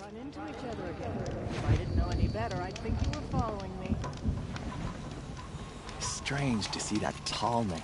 run into each other again. If I didn't know any better, I'd think you were following me. Strange to see that tall neck.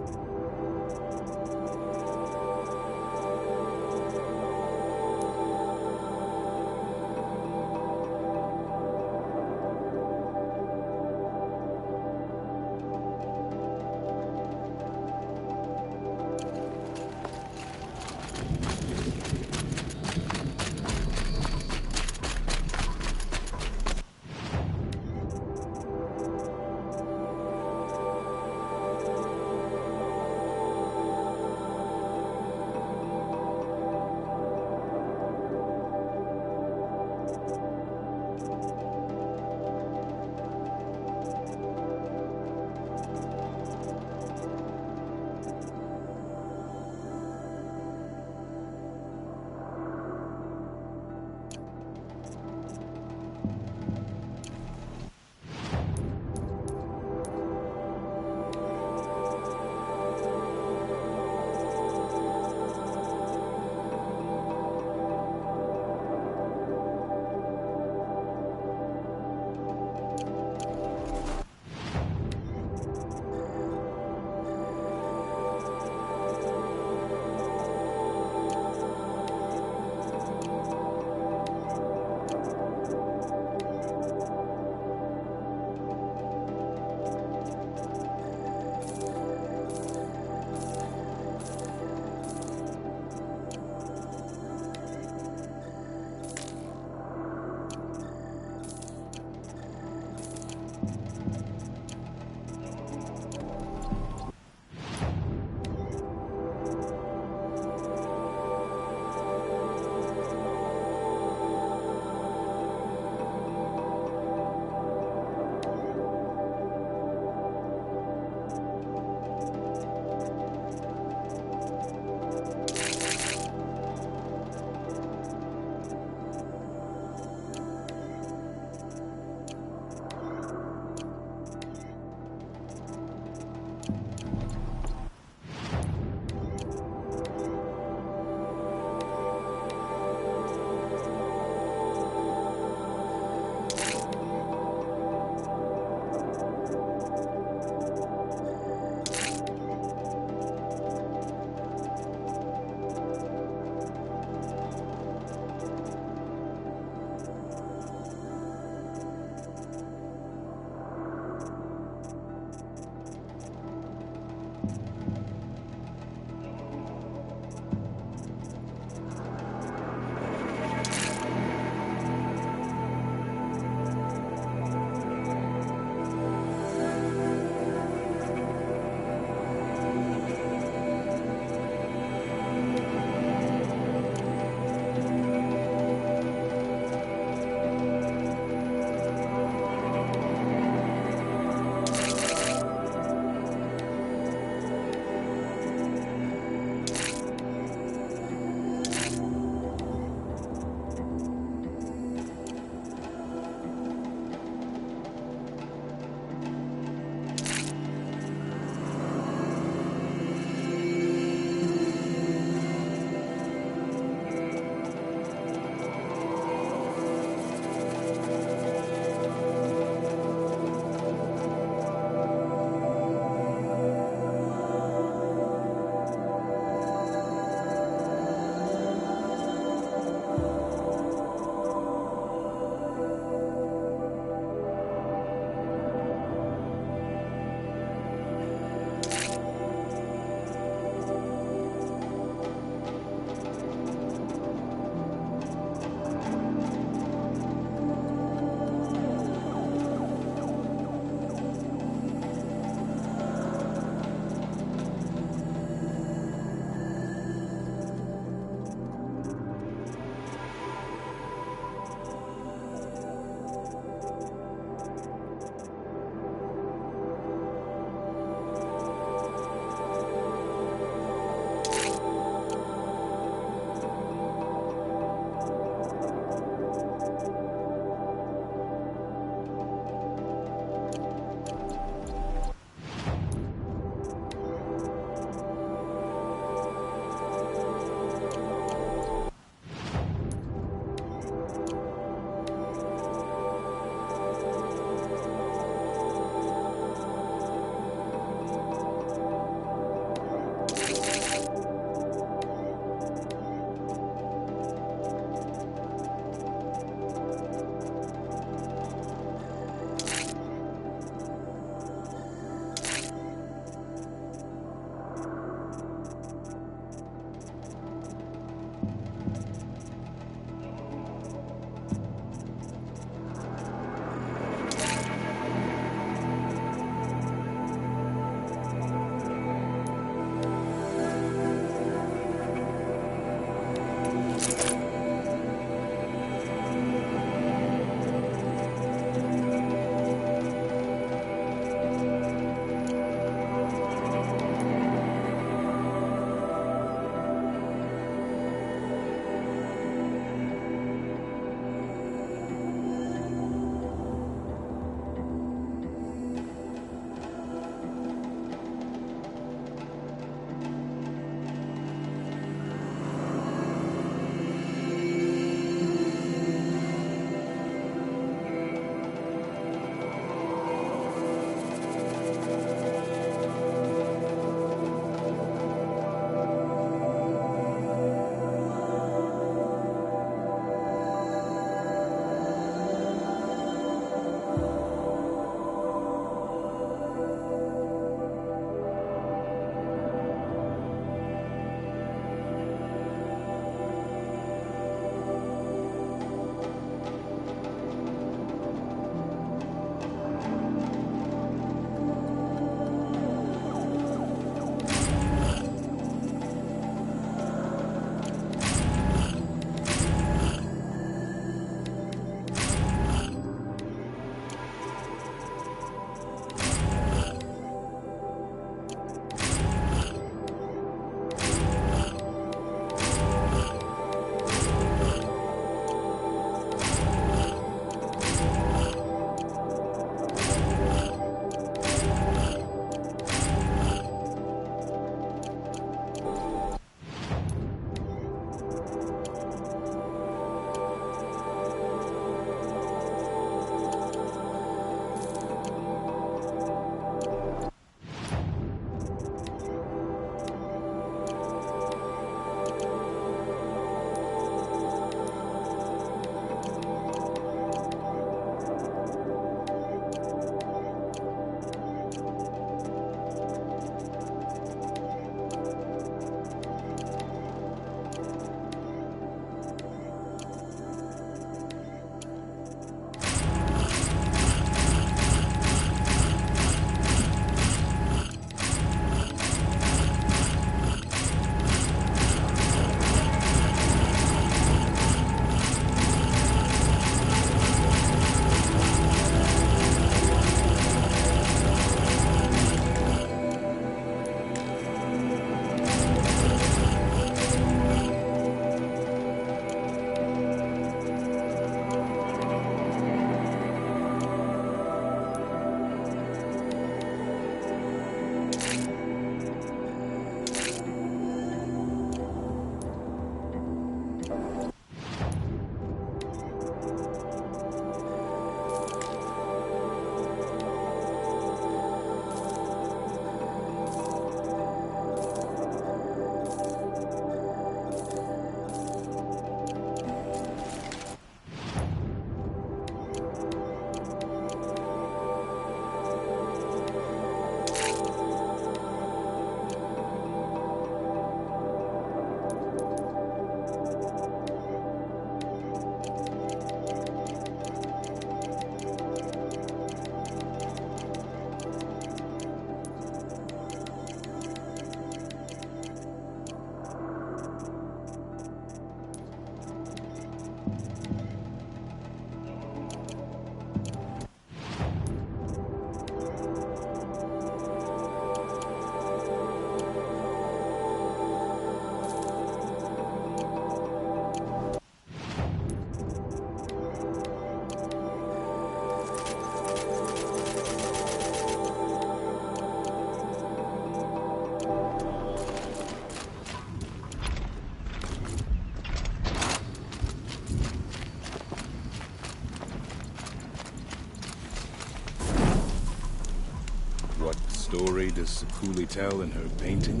does Sekuli tell in her painting?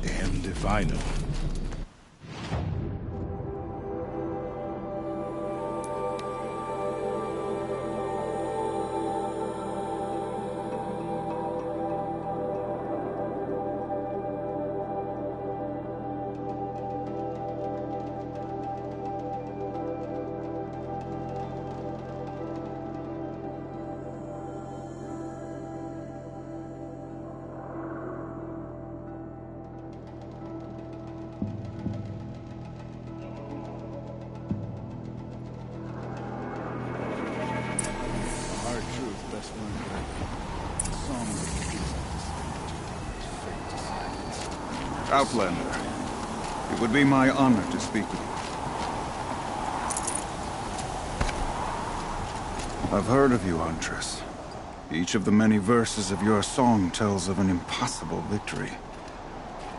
Damned if I know. Outlander, it would be my honor to speak with you. I've heard of you, Huntress. Each of the many verses of your song tells of an impossible victory.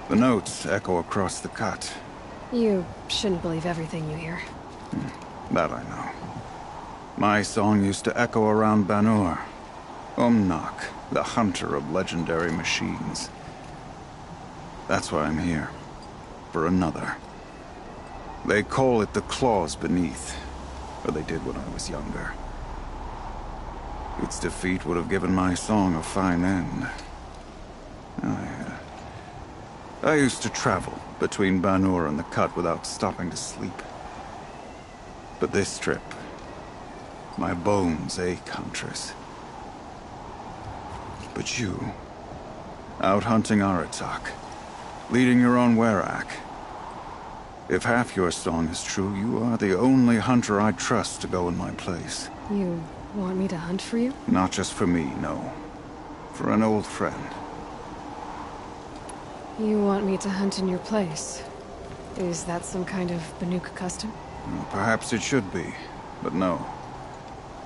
The notes echo across the cut. You shouldn't believe everything you hear. That I know. My song used to echo around Banur. Umnak, the hunter of legendary machines. That's why I'm here. For another. They call it the Claws Beneath. Or they did when I was younger. Its defeat would have given my song a fine end. I used to travel between Banur and the Cut without stopping to sleep. But this trip, my bones ache, Huntress. But you, out hunting Aratak, leading your own Werak. If half your song is true, you are the only hunter I trust to go in my place. You want me to hunt for you? Not just for me, no. For an old friend. You want me to hunt in your place? Is that some kind of Banuk custom? Well, perhaps it should be, but no.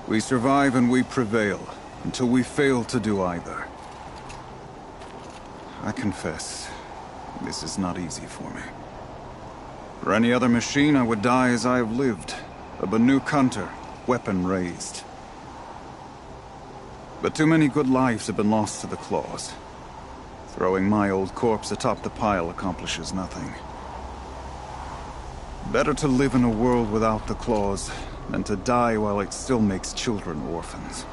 We survive and we prevail, until we fail to do either. I confess, this is not easy for me. For any other machine, I would die as I have lived. A Banuk hunter, weapon raised. But too many good lives have been lost to the Claws. Throwing my old corpse atop the pile accomplishes nothing. Better to live in a world without the Claws than to die while it still makes children orphans.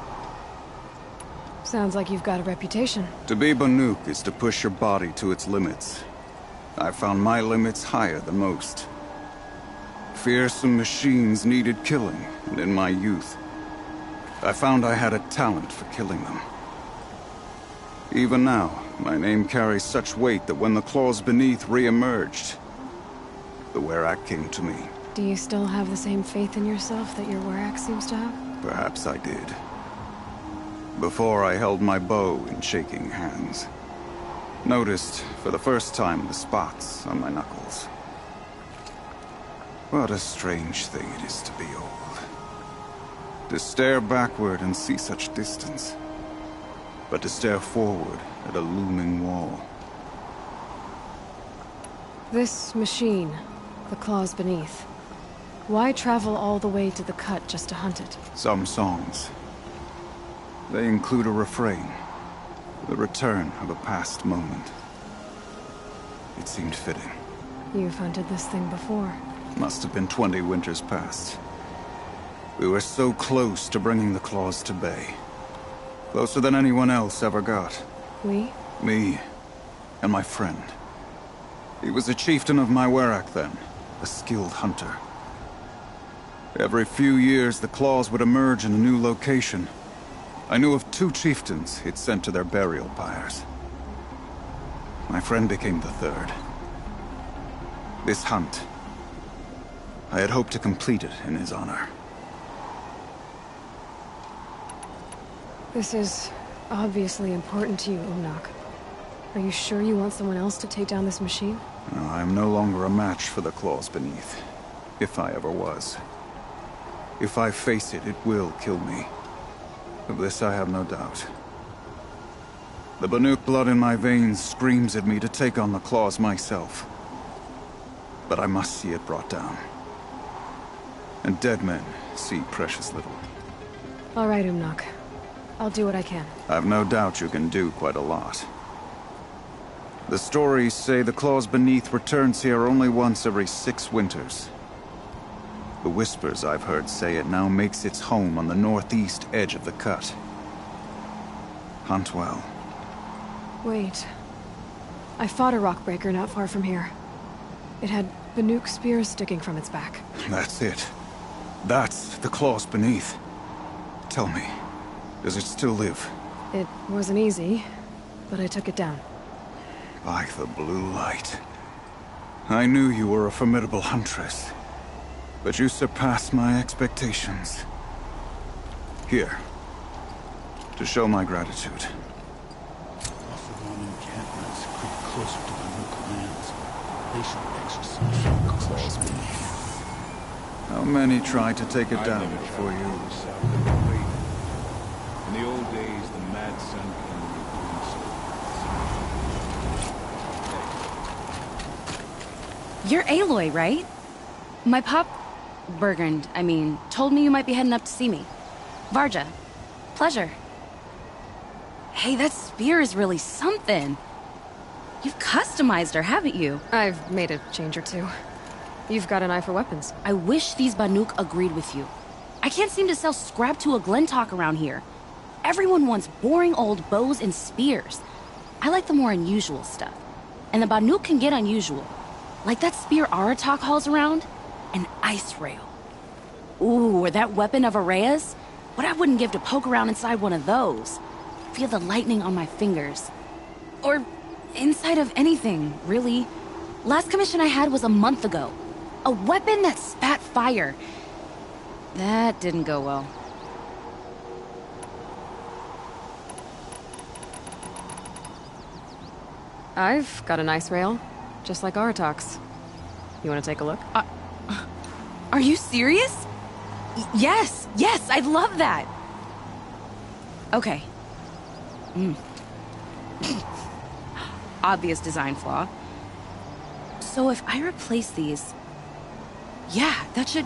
Sounds like you've got a reputation. To be Banuk is to push your body to its limits. I found my limits higher than most. Fearsome machines needed killing, and in my youth, I found I had a talent for killing them. Even now, my name carries such weight that when the Claws Beneath re-emerged, the Werak came to me. Do you still have the same faith in yourself that your Werak seems to have? Perhaps I did. Before I held my bow in shaking hands. Noticed, for the first time, the spots on my knuckles. What a strange thing it is to be old. To stare backward and see such distance. But to stare forward at a looming wall. This machine, the Claws Beneath. Why travel all the way to the Cut just to hunt it? Some songs. They include a refrain. The return of a past moment. It seemed fitting. You've hunted this thing before. Must have been 20 winters past. We were so close to bringing the Claws to bay. Closer than anyone else ever got. We? Me. And my friend. He was a chieftain of my Werak then. A skilled hunter. Every few years, the Claws would emerge in a new location. I knew of 2 chieftains he'd sent to their burial pyres. My friend became the third. This hunt, I had hoped to complete it in his honor. This is obviously important to you, Umnak. Are you sure you want someone else to take down this machine? No, I am no longer a match for the Claws Beneath. If I ever was. If I face it, it will kill me. Of this I have no doubt. The Banuk blood in my veins screams at me to take on the Claws myself. But I must see it brought down. And dead men see precious little. All right, Umnak. I'll do what I can. I've no doubt you can do quite a lot. The stories say the Claws Beneath returns here only once every 6 winters. The whispers I've heard say it now makes its home on the northeast edge of the cut. Hunt well. Wait. I fought a rockbreaker not far from here. It had Banuk spears sticking from its back. That's it. That's the Claws Beneath. Tell me, does it still live? It wasn't easy, but I took it down. By the blue light. I knew you were a formidable huntress, but you surpassed my expectations. Here, to show my gratitude. Oseram encampments creep closer to the Nook lands. They shall exercise Claws Beneath. How many tried to take it I down never before traveled you? further south than the Raven. In the old days, the Mad Sun King would do so. You're Aloy, right? My pop... Bergund, I mean, told me you might be heading up to see me. Varja. Pleasure. Hey, that spear is really something. You've customized her, haven't you? I've made a change or two. You've got an eye for weapons. I wish these Banuk agreed with you. I can't seem to sell scrap to a Glentalk around here. Everyone wants boring old bows and spears. I like the more unusual stuff. And the Banuk can get unusual. Like that spear Aratak hauls around. An ice rail. Ooh, or that weapon of Araya's? What I wouldn't give to poke around inside one of those. Feel the lightning on my fingers. Or inside of anything, really. Last commission I had was a month ago. A weapon that spat fire. That didn't go well. I've got an ice rail, just like Aratak's. You want to take a look? Are you serious? Yes, I'd love that. Okay. Obvious design flaw. So if I replace these... Yeah, that should...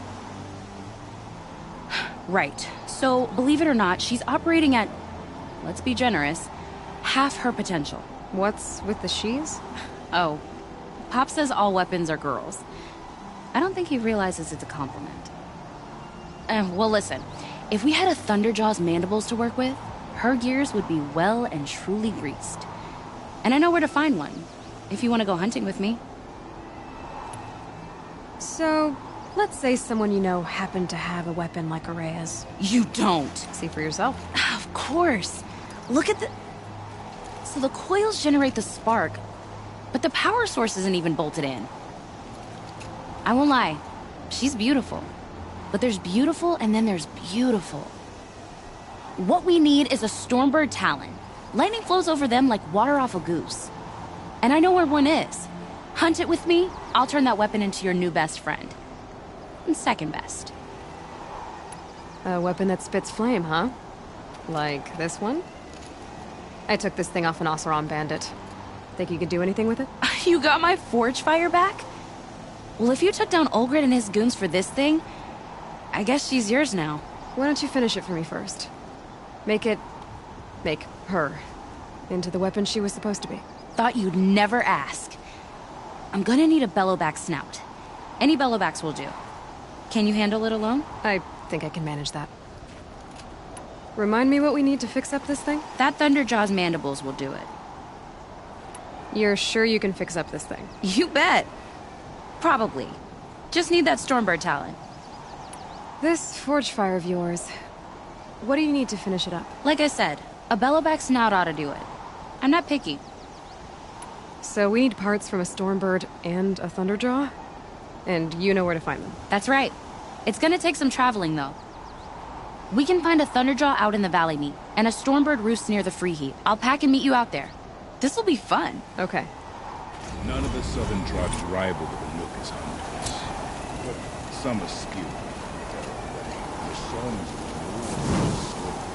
Right. So, believe it or not, she's operating at, let's be generous, half her potential. What's with the she's? Oh, Pop says all weapons are girls. I don't think he realizes it's a compliment. Well, listen. If we had a Thunderjaw's mandibles to work with, her gears would be well and truly greased. And I know where to find one, if you want to go hunting with me. So, let's say someone you know happened to have a weapon like Araya's. You don't. See for yourself. Of course. Look at the... So the coils generate the spark, but the power source isn't even bolted in. I won't lie. She's beautiful. But there's beautiful and then there's beautiful. What we need is a Stormbird Talon. Lightning flows over them like water off a goose. And I know where one is. Hunt it with me, I'll turn that weapon into your new best friend. And second best. A weapon that spits flame, huh? Like this one? I took this thing off an Oseram bandit. Think you could do anything with it? You got my forge fire back? Well, if you took down Olgrid and his goons for this thing, I guess she's yours now. Why don't you finish it for me first? Make her into the weapon she was supposed to be. Thought you'd never ask. I'm gonna need a bellowback snout. Any bellowbacks will do. Can you handle it alone? I think I can manage that. Remind me what we need to fix up this thing? That Thunderjaw's mandibles will do it. You're sure you can fix up this thing? You bet. Probably. Just need that Stormbird Talon. This forge fire of yours, what do you need to finish it up? Like I said, a bellowback snout ought to do it. I'm not picky. So we need parts from a Stormbird and a Thunderjaw? And you know where to find them? That's right. It's gonna take some traveling, though. We can find a Thunderjaw out in the Valley Meet, and a Stormbird roost near the Free Heat. I'll pack and meet you out there. This'll be fun. Okay. None of the southern tribes rival with the Nook as hunters, but some are skilled. The songs of the Lord are stories.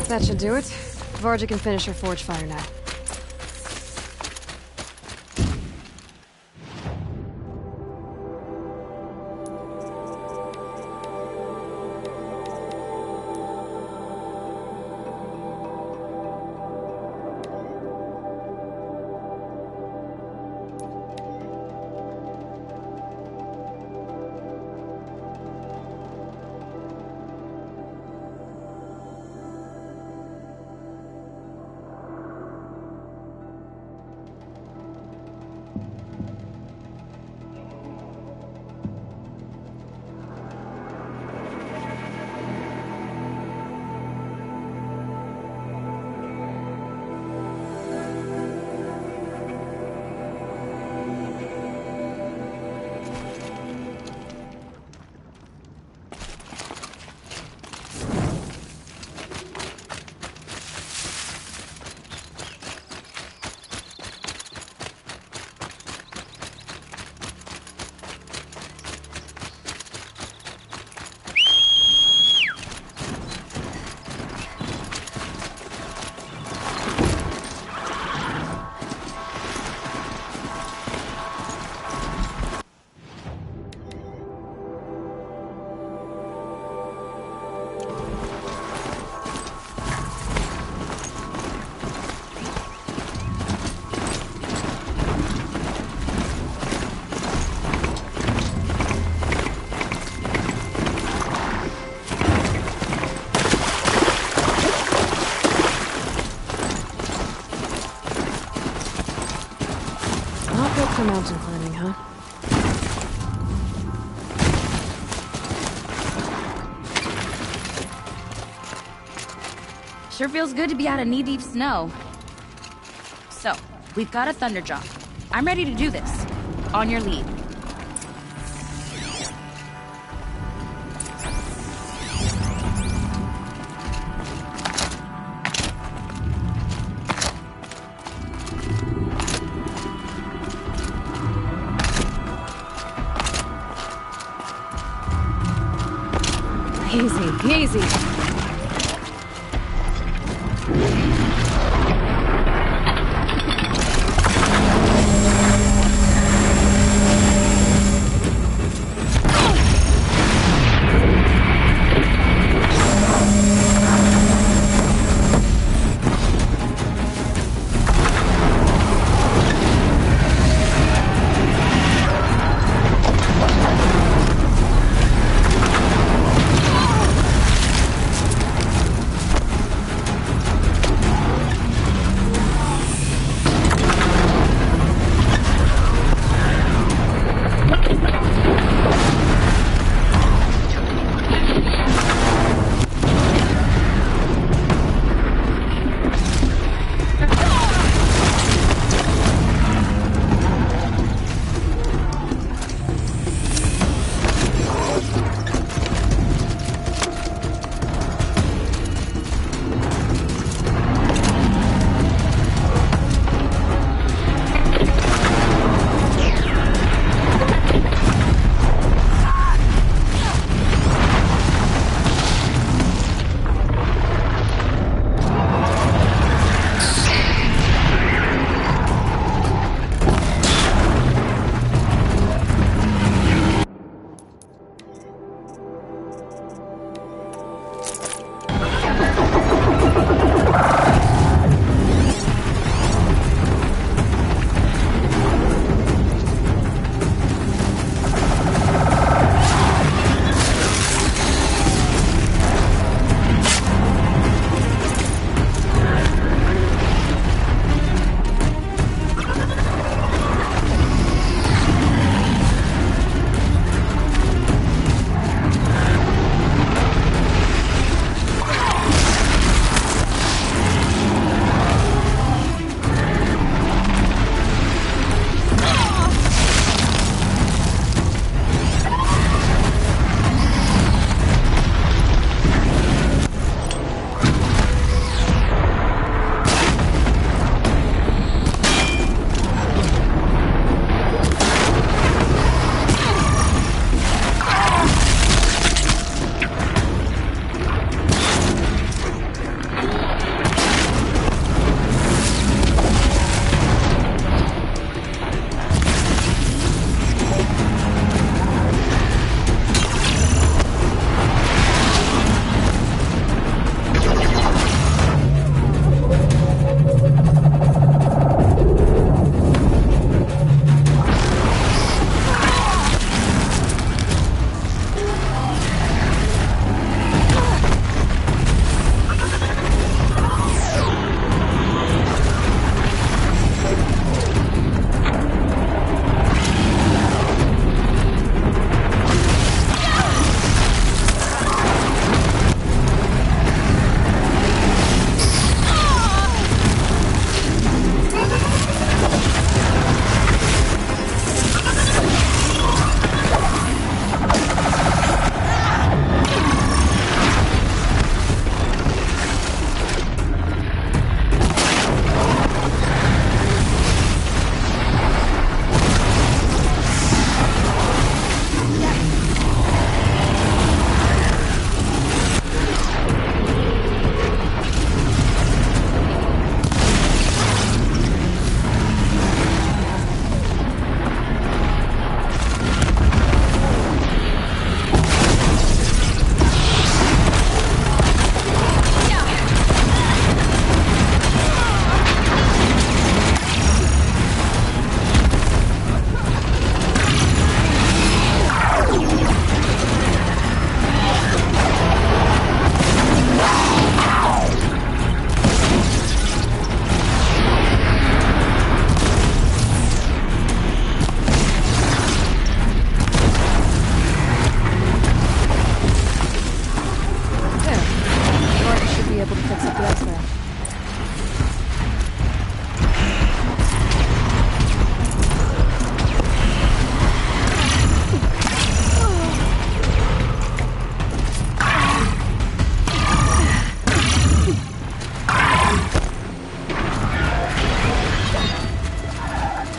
That should do it. Varga can finish her forge fire now. For mountain climbing, huh? Sure feels good to be out of knee-deep snow. So, we've got a Thunderjaw. I'm ready to do this. On your lead. Easy, easy.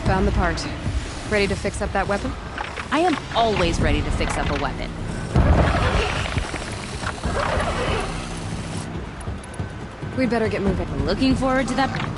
Found the part. Ready to fix up that weapon? I am always ready to fix up a weapon. We'd better get moving. Looking forward to that.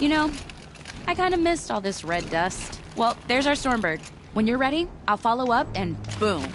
You know, I kind of missed all this red dust. Well, there's our Stormbird. When you're ready, I'll follow up and boom.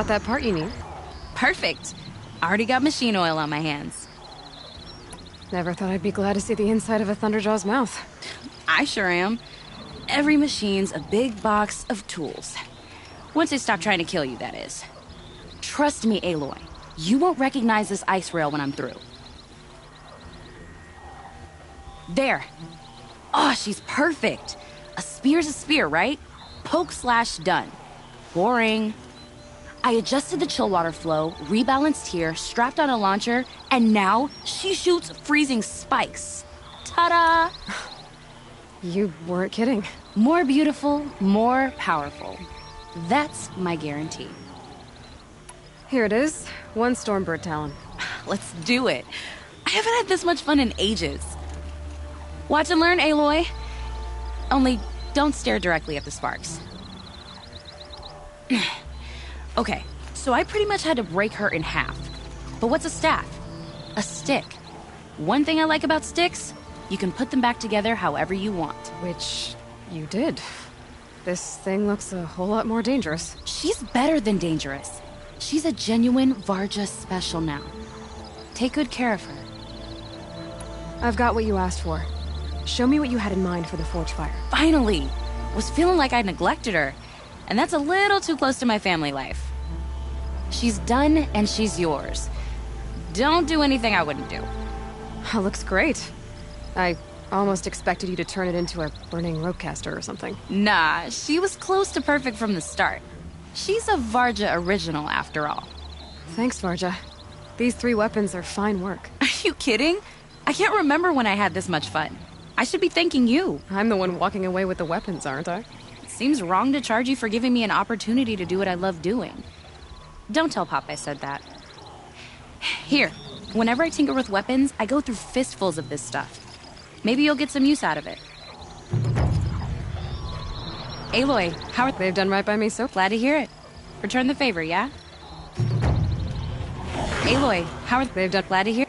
got that part you need. Perfect. Already got machine oil on my hands. Never thought I'd be glad to see the inside of a Thunderjaw's mouth. I sure am. Every machine's a big box of tools. Once they stop trying to kill you, that is. Trust me, Aloy. You won't recognize this ice rail when I'm through. There. Oh, she's perfect. A spear's a spear, right? Poke slash done. Boring. I adjusted the chill water flow, rebalanced here, strapped on a launcher, and now she shoots freezing spikes. Ta-da! You weren't kidding. More beautiful, more powerful. That's my guarantee. Here it is. 1 Stormbird Talon. Let's do it. I haven't had this much fun in ages. Watch and learn, Aloy. Only don't stare directly at the sparks. Okay, so I pretty much had to break her in half. But what's a staff? A stick. One thing I like about sticks, you can put them back together however you want. Which you did. This thing looks a whole lot more dangerous. She's better than dangerous. She's a genuine Varja special now. Take good care of her. I've got what you asked for. Show me what you had in mind for the forge fire. Finally! Was feeling like I neglected her. And that's a little too close to my family life. She's done and she's yours. Don't do anything I wouldn't do. Looks great. I almost expected you to turn it into a burning ropecaster or something. Nah, she was close to perfect from the start. She's a Varja original after all. Thanks, Varja. These 3 weapons are fine work. Are you kidding? I can't remember when I had this much fun. I should be thanking you. I'm the one walking away with the weapons, aren't I? Seems wrong to charge you for giving me an opportunity to do what I love doing. Don't tell Pop I said that. Here, whenever I tinker with weapons, I go through fistfuls of this stuff. Maybe you'll get some use out of it. Aloy, how are... They've done right by me so far. Glad to hear it. Return the favor, yeah? Aloy, how are... They've done... Glad to hear...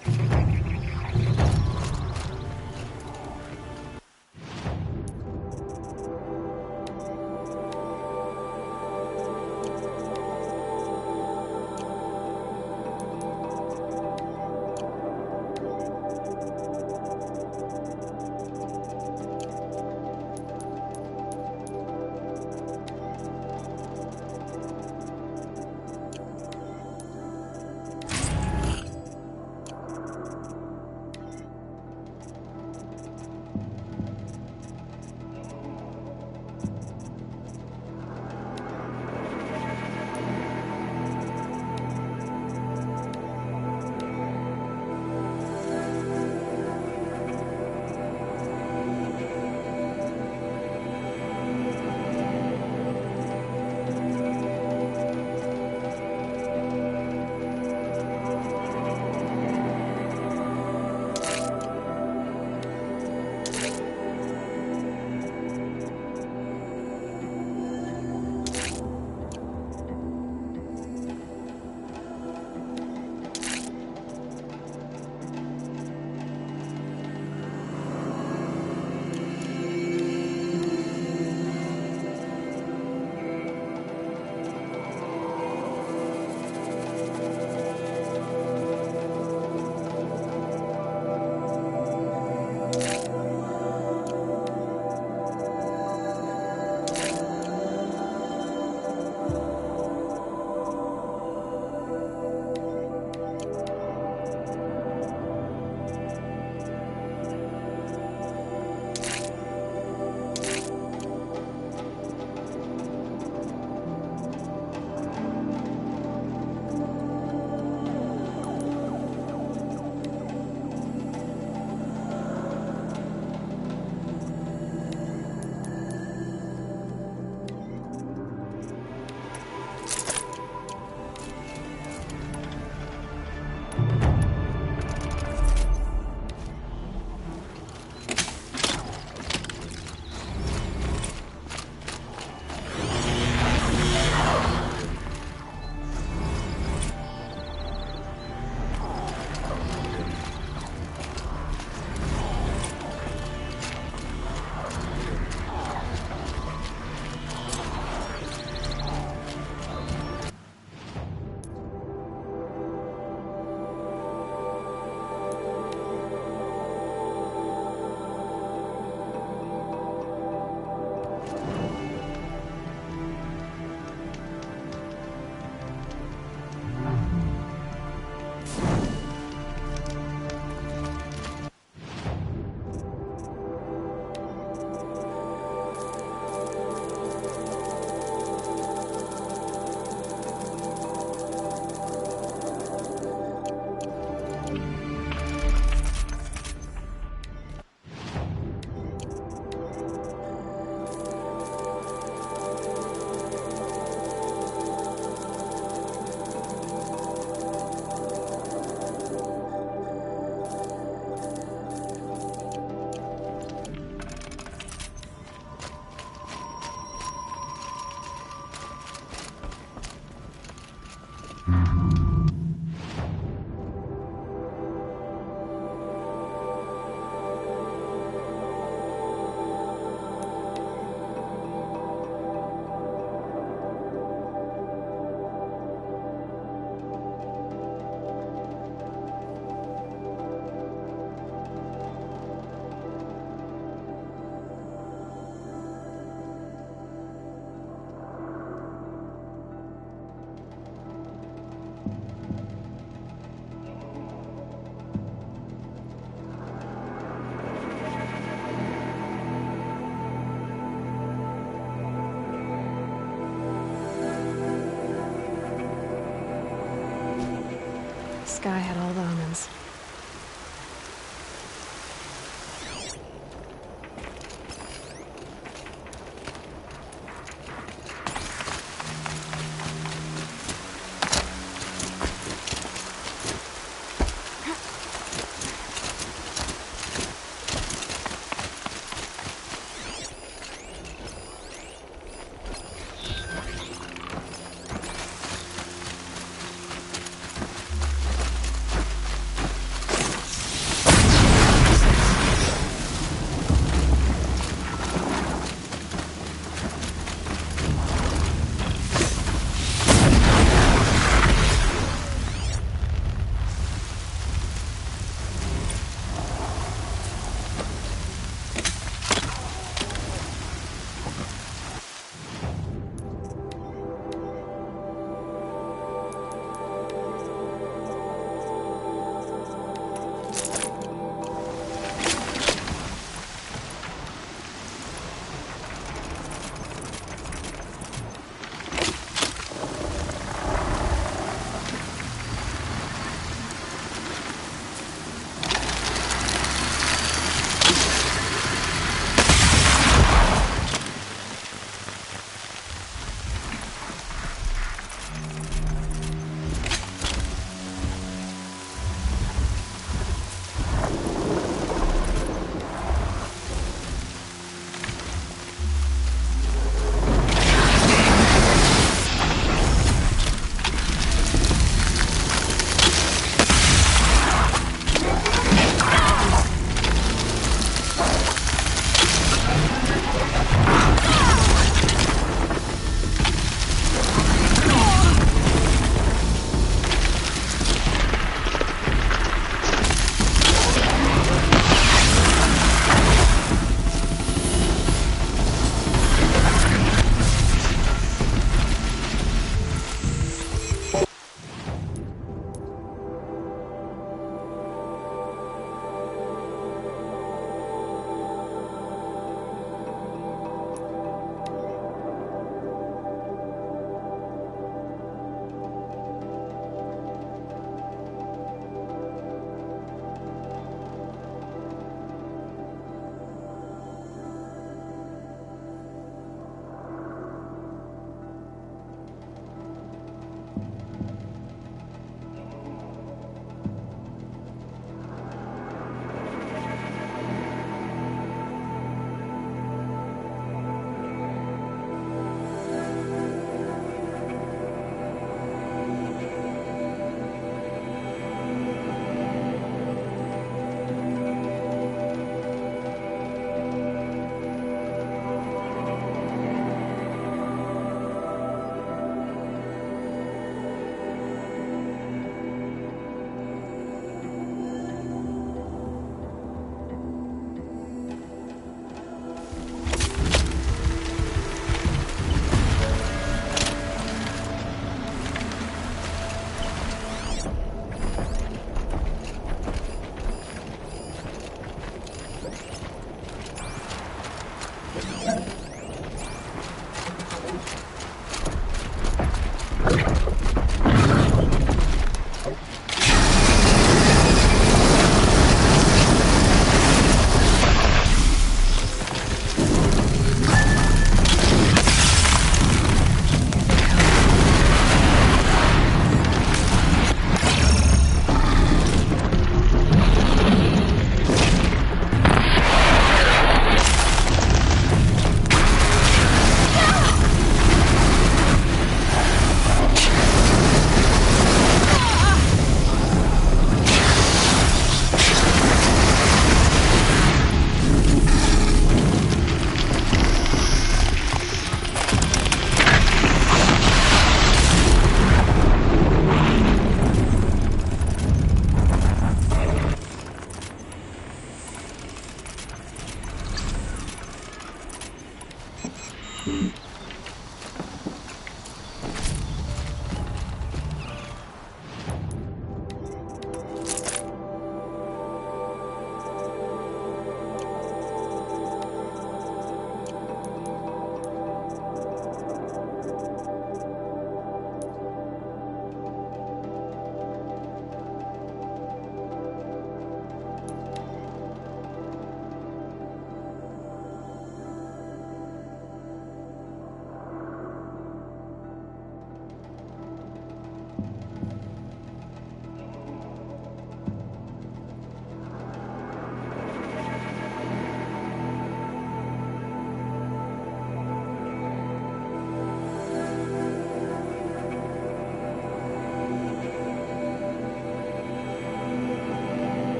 guy had all the omens.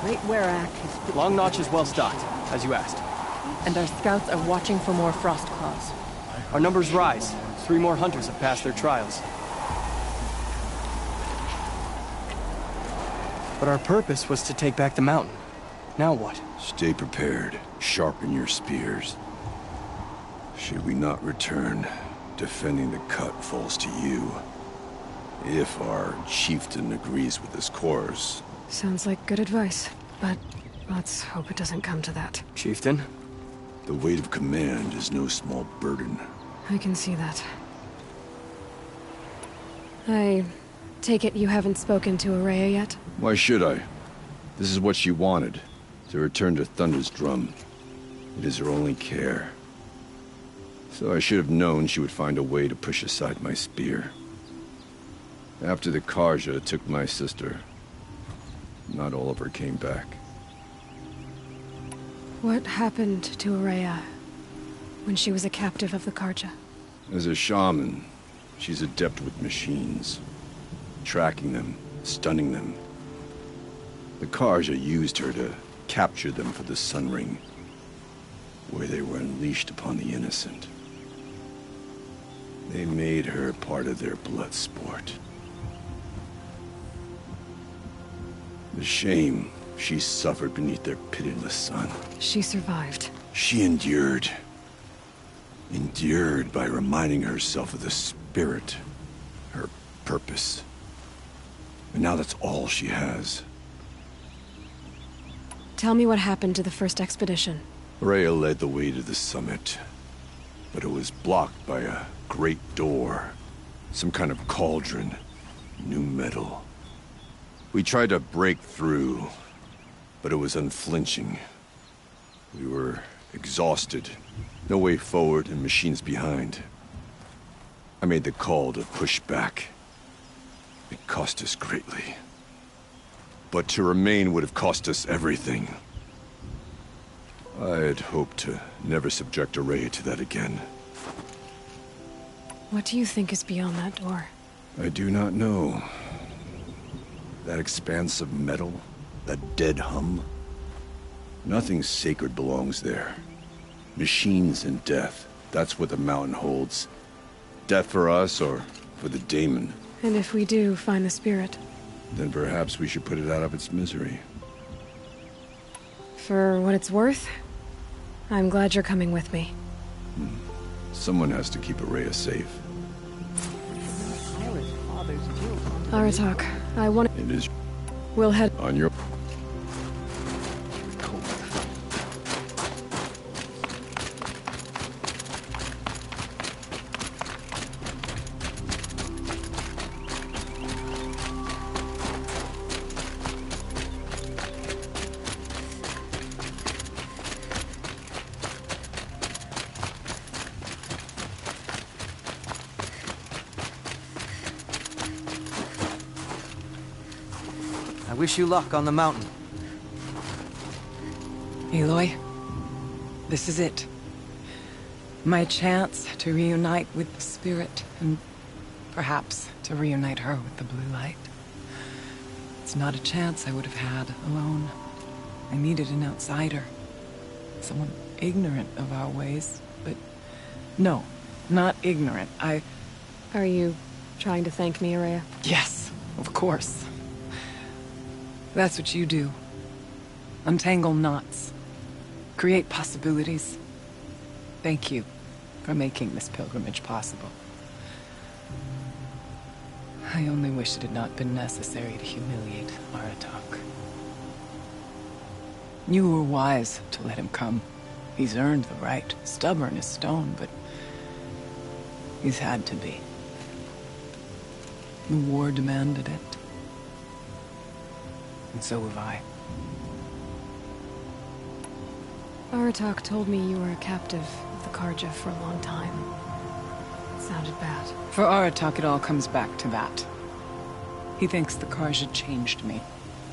Great Werak is... Long Notch is well stocked, as you asked. And our scouts are watching for more frost claws. Our numbers rise. 3 more hunters have passed their trials. But our purpose was to take back the mountain. Now what? Stay prepared. Sharpen your spears. Should we not return, defending the cut falls to you. If our chieftain agrees with his course. Sounds like good advice, but let's hope it doesn't come to that. Chieftain? The weight of command is no small burden. I can see that. I take it you haven't spoken to Araya yet? Why should I? This is what she wanted. To return to Thunder's drum. It is her only care. So I should have known she would find a way to push aside my spear. After the Karja took my sister, not all of her came back. What happened to Araya when she was a captive of the Karja? As a shaman, she's adept with machines. Tracking them, stunning them. The Karja used her to capture them for the Sun Ring, where they were unleashed upon the innocent. They made her part of their blood sport. The shame she suffered beneath their pitiless sun. She survived. She endured. Endured by reminding herself of the spirit, her purpose. And now that's all she has. Tell me what happened to the first expedition. Rhea led the way to the summit, but it was blocked by a great door. Some kind of cauldron. New metal. We tried to break through, but it was unflinching. We were exhausted. No way forward and machines behind. I made the call to push back. It cost us greatly. But to remain would have cost us everything. I had hoped to never subject Araya to that again. What do you think is beyond that door? I do not know. That expanse of metal, that dead hum. Nothing sacred belongs there. Machines and death, that's what the mountain holds. Death for us or for the daemon. And if we do find the spirit? Then perhaps we should put it out of its misery. For what it's worth, I'm glad you're coming with me. Someone has to keep Araya safe. Pilot's father's jewels on the Aratak, I want to... It is We'll head... on your... I wish you luck on the mountain. Aloy, this is it. My chance to reunite with the spirit, and perhaps to reunite her with the blue light. It's not a chance I would have had alone. I needed an outsider. Someone ignorant of our ways, but... No, not ignorant. Are you trying to thank me, Araya? Yes, of course. That's what you do. Untangle knots. Create possibilities. Thank you for making this pilgrimage possible. I only wish it had not been necessary to humiliate Aratak. You were wise to let him come. He's earned the right. Stubborn as stone, but he's had to be. The war demanded it. And so have I. Aratak told me you were a captive of the Karja for a long time. It sounded bad. For Aratak, it all comes back to that. He thinks the Karja changed me.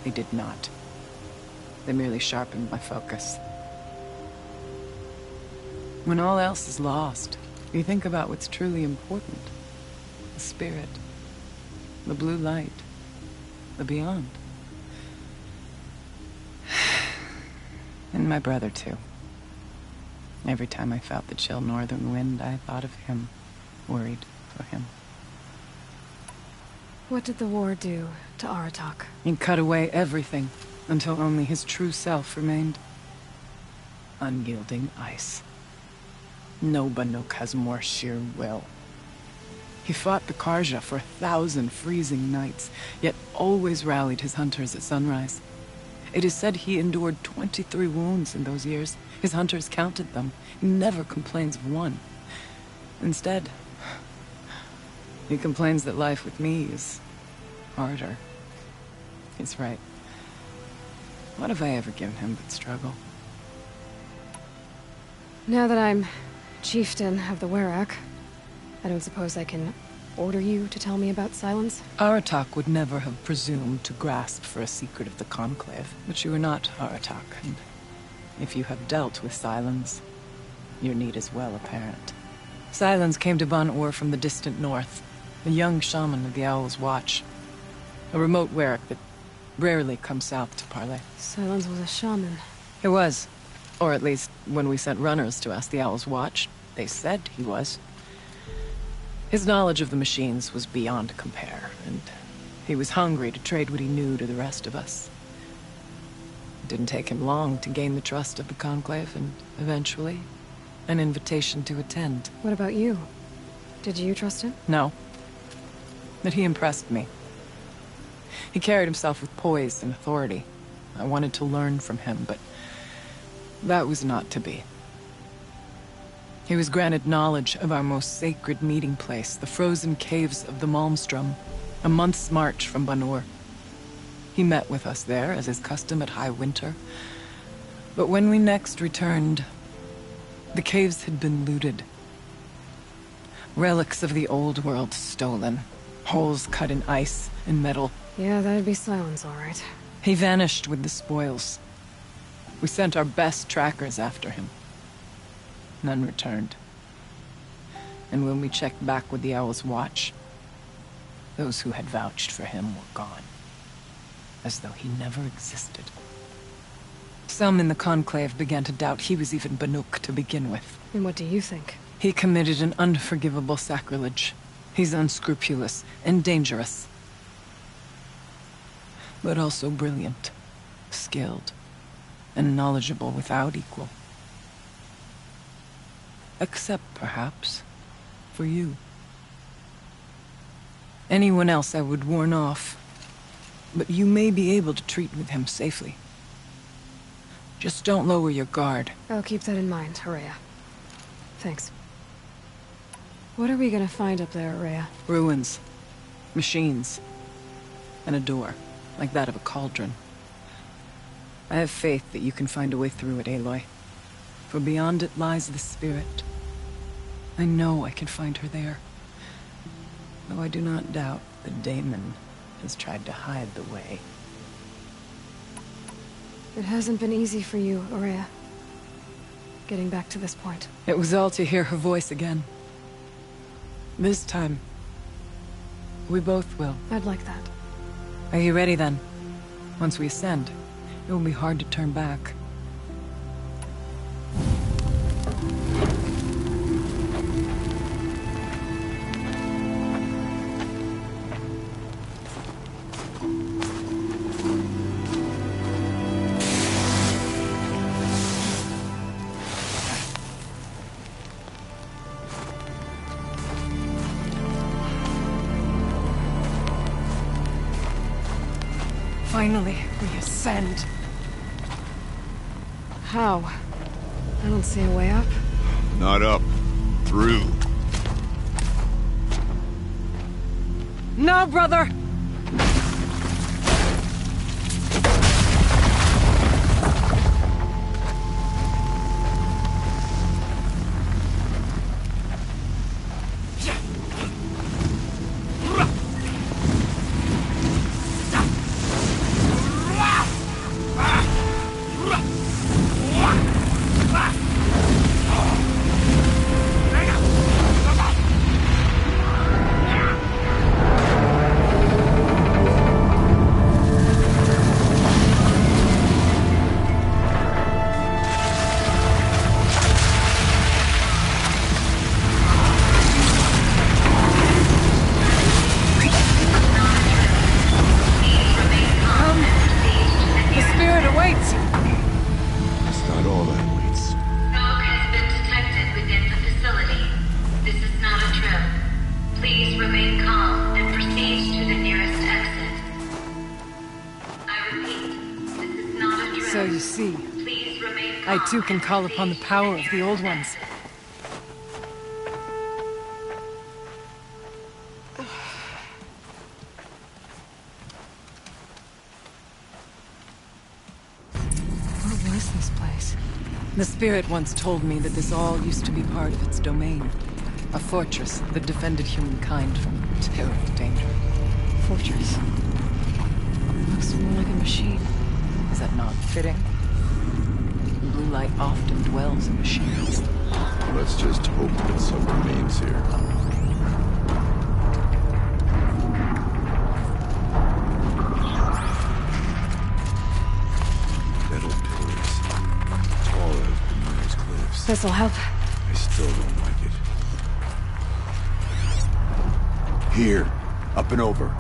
They did not. They merely sharpened my focus. When all else is lost, you think about what's truly important. The spirit. The blue light. The beyond. And my brother, too. Every time I felt the chill northern wind, I thought of him, worried for him. What did the war do to Aratak? He cut away everything, until only his true self remained. Unyielding ice. No Banuk has more sheer will. He fought the Karja for 1,000 freezing nights, yet always rallied his hunters at sunrise. It is said he endured 23 wounds in those years. His hunters counted them. He never complains of one. Instead, he complains that life with me is harder. He's right. What have I ever given him but struggle? Now that I'm chieftain of the Werak, I don't suppose I can order you to tell me about Silence? Aratak would never have presumed to grasp for a secret of the Conclave, but you are not Aratak, and if you have dealt with Silence, your need is well apparent. Silence came to Ban-Ur from the distant north, a young shaman of the Owl's Watch, a remote Werak that rarely comes south to parley. Silence was a shaman. He was. Or at least, when we sent runners to ask the Owl's Watch, they said he was. His knowledge of the machines was beyond compare, and he was hungry to trade what he knew to the rest of us. It didn't take him long to gain the trust of the Conclave, and eventually, an invitation to attend. What about you? Did you trust him? No. But he impressed me. He carried himself with poise and authority. I wanted to learn from him, but that was not to be. He was granted knowledge of our most sacred meeting place, the frozen caves of the Malmstrom, a month's march from Ban-Ur. He met with us there, as is custom at high winter. But when we next returned, the caves had been looted. Relics of the old world stolen. Holes cut in ice and metal. Yeah, that'd be Silence, all right. He vanished with the spoils. We sent our best trackers after him. None returned. And when we checked back with the Owl's Watch, those who had vouched for him were gone. As though he never existed. Some in the Conclave began to doubt he was even Banuk to begin with. And what do you think? He committed an unforgivable sacrilege. He's unscrupulous and dangerous. But also brilliant, skilled, and knowledgeable without equal. Except, perhaps, for you. Anyone else I would warn off, but you may be able to treat with him safely. Just don't lower your guard. I'll keep that in mind, Ourea. Thanks. What are we gonna find up there, Ourea? Ruins, machines, and a door, like that of a cauldron. I have faith that you can find a way through it, Aloy. For beyond it lies the spirit. I know I can find her there. Though I do not doubt that Daemon has tried to hide the way. It hasn't been easy for you, Ourea. Getting back to this point. It was all to hear her voice again. This time, we both will. I'd like that. Are you ready then? Once we ascend, it will be hard to turn back. Finally, we ascend. How? I don't see a way up. Not up. Through. No, brother! So you see, I too can call upon the power of the Old Ones. What was this place? The Spirit once told me that this all used to be part of its domain. A fortress that defended humankind from terrible danger. Fortress. Looks more like a machine. Is that not fitting? Blue light often dwells in machines. Let's just hope that some remains here. Metal pillars. Tall as Bemir's cliffs. This'll help. I still don't like it. Here. Up and over.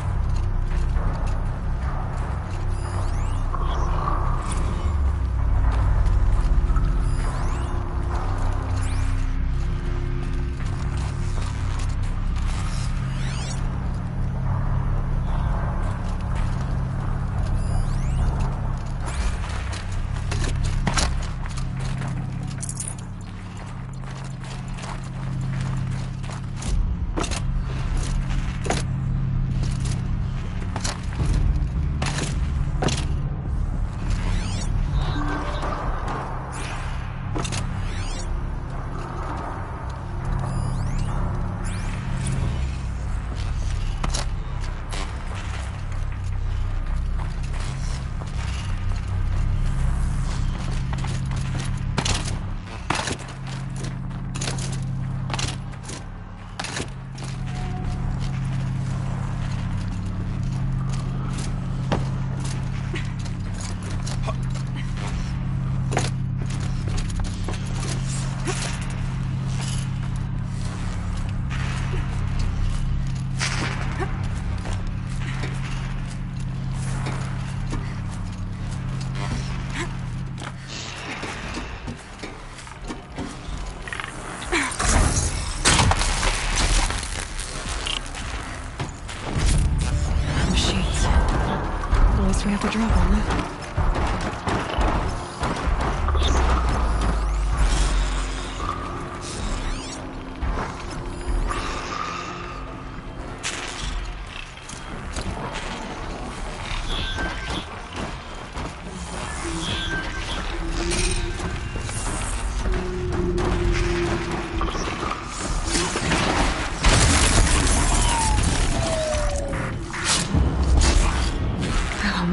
We have to drop on them.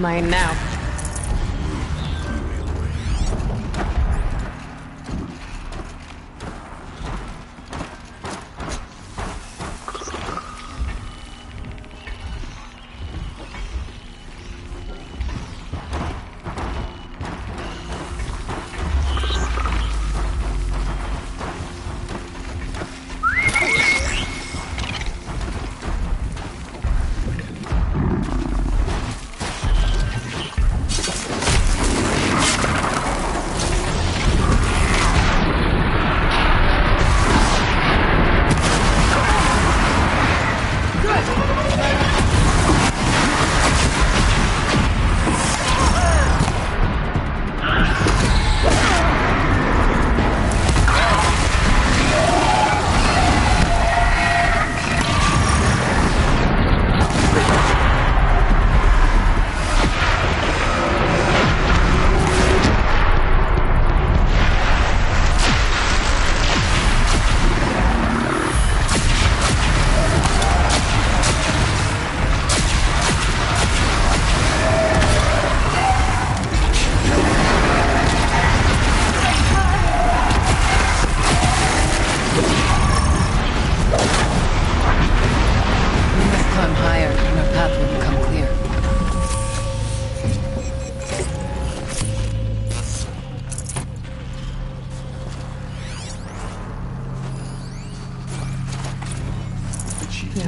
Mine now.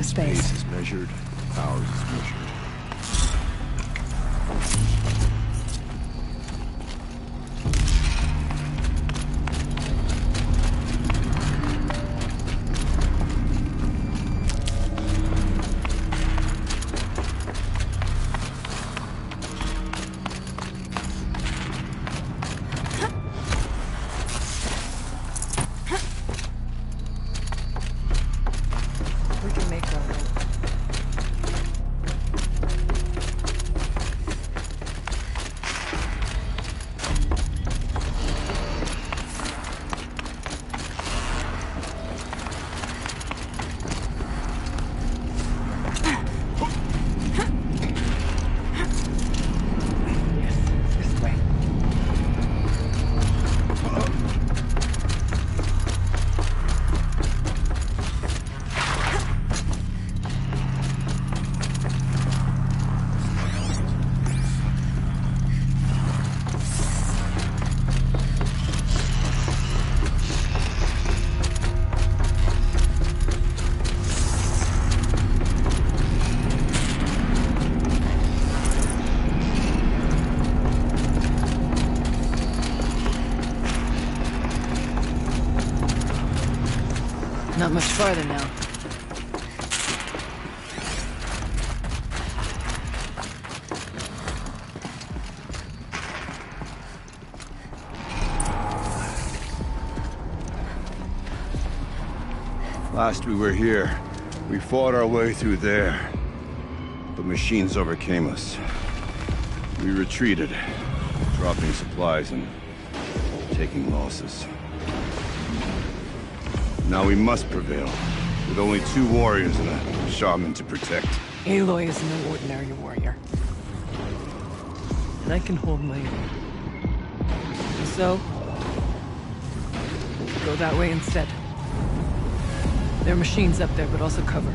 Space. Space is measured, ours is measured. Not much farther now. Last we were here, we fought our way through there. But machines overcame us. We retreated, dropping supplies and taking losses. Now we must prevail, with only 2 warriors and a shaman to protect. Aloy is no ordinary warrior. And I can hold my own. So, go that way instead. There are machines up there, but also cover.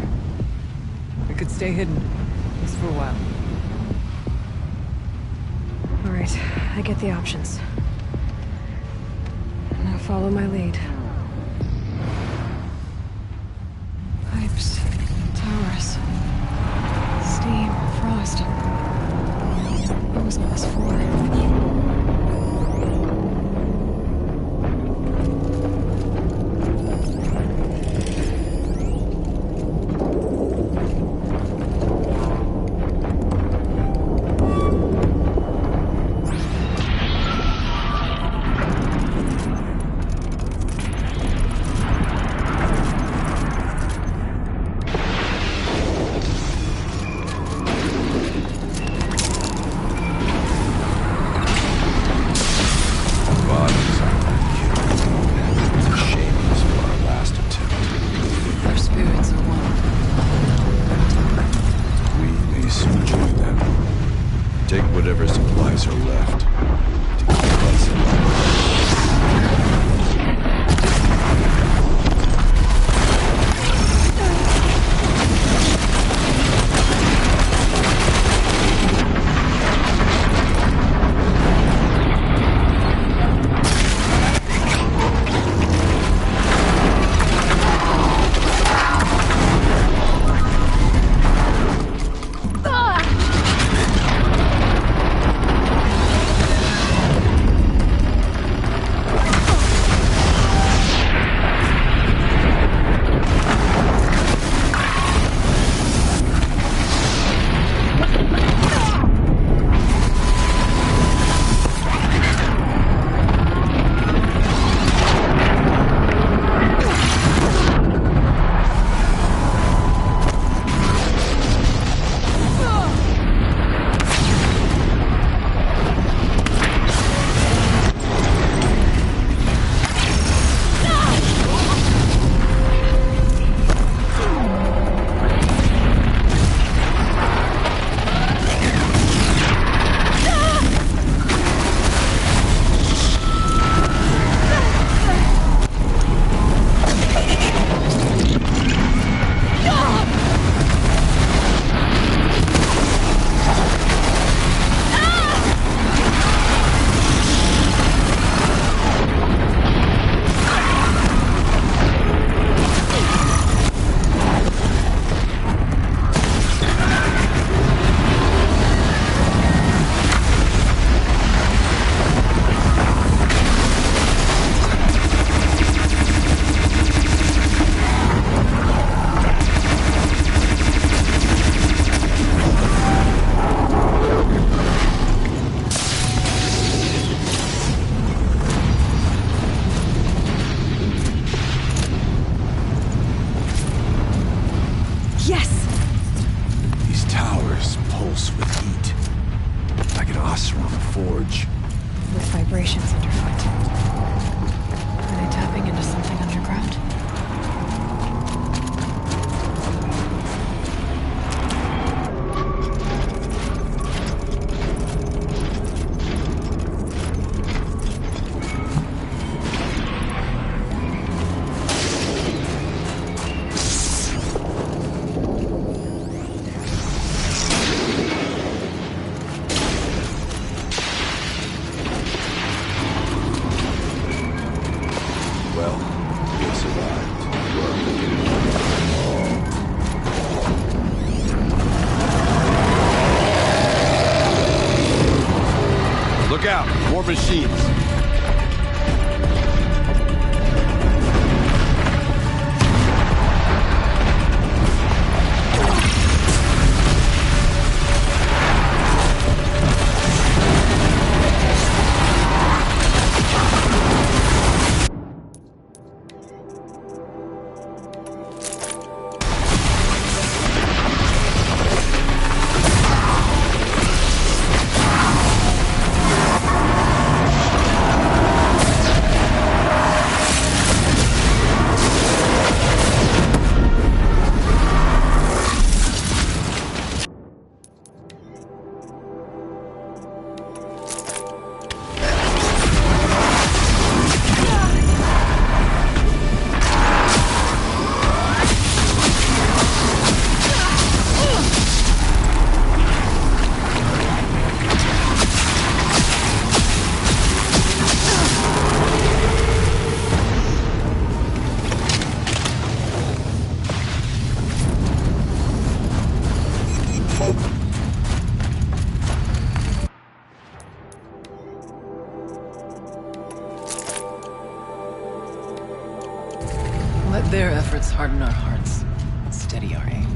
We could stay hidden, just for a while. All right, I get the options. Now follow my lead. Pipes, towers, steam, frost. What was all this for? Vibrations underfoot. Are they tapping into something underground? Look out! More machines! Their efforts harden our hearts, steady our aim.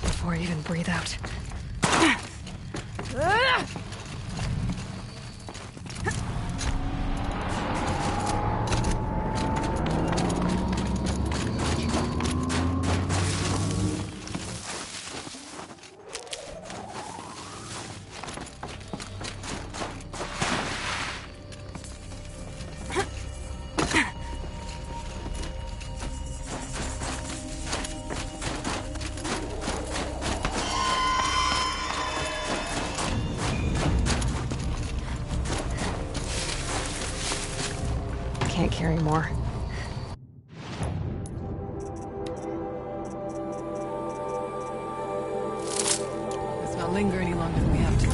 Before I even breathe out. Can't carry more. Let's not linger any longer than we have to.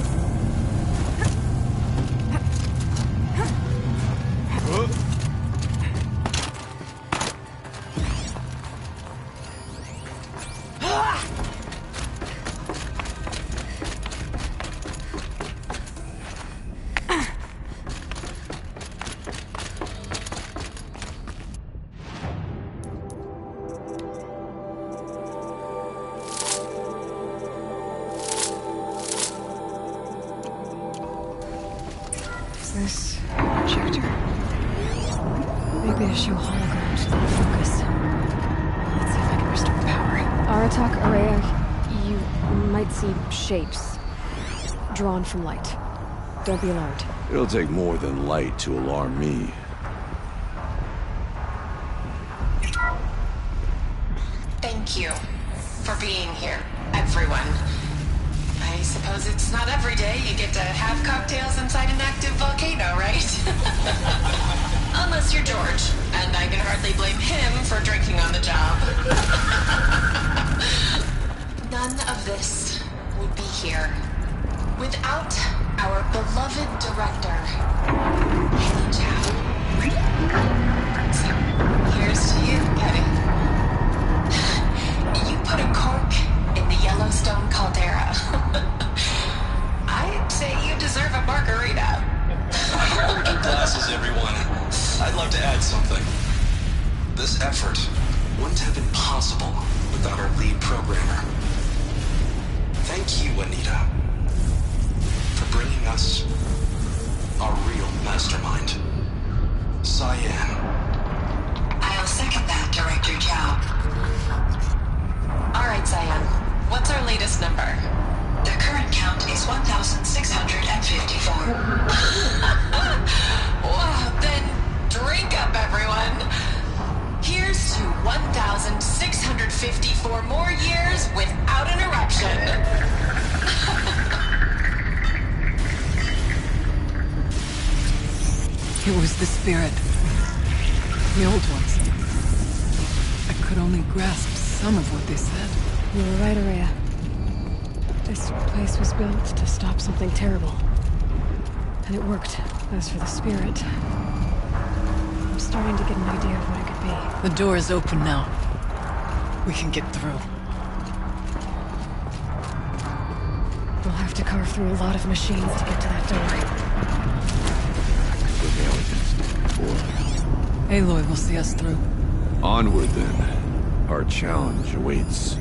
This projector. Maybe to show holograms with the focus. Let's see if I can restore power. Aratak, Araya, you might see shapes drawn from light. Don't be alarmed. It'll take more than light to alarm me. Thank you for being here, everyone. I suppose it's not every day you get to have cocktails inside an active volcano, right? Unless you're George, and I can hardly blame him for drinking on the job. None of this would be here without our beloved director, Haley Chow. So, here's to you, Kenny. You put a cork in the Yellowstone caldera. I'd say you deserve a margarita. Hold your glasses, everyone. I'd love to add something. This effort wouldn't have been possible without our lead programmer. Thank you, Anita, for bringing us our real mastermind, Cyan. I'll second that, Director Chow. All right, Cyan. What's our latest number? The current count is 1,654. Wow, then drink up, everyone. Here's to 1,654 more years without an eruption. It was the spirit. The old ones. I could only grasp some of what they said. You were right, Araya. This place was built to stop something terrible. And it worked. As for the spirit, I'm starting to get an idea of what it could be. The door is open now. We can get through. We'll have to carve through a lot of machines to get to that door. Aloy will see us through. Onward, then. Our challenge awaits.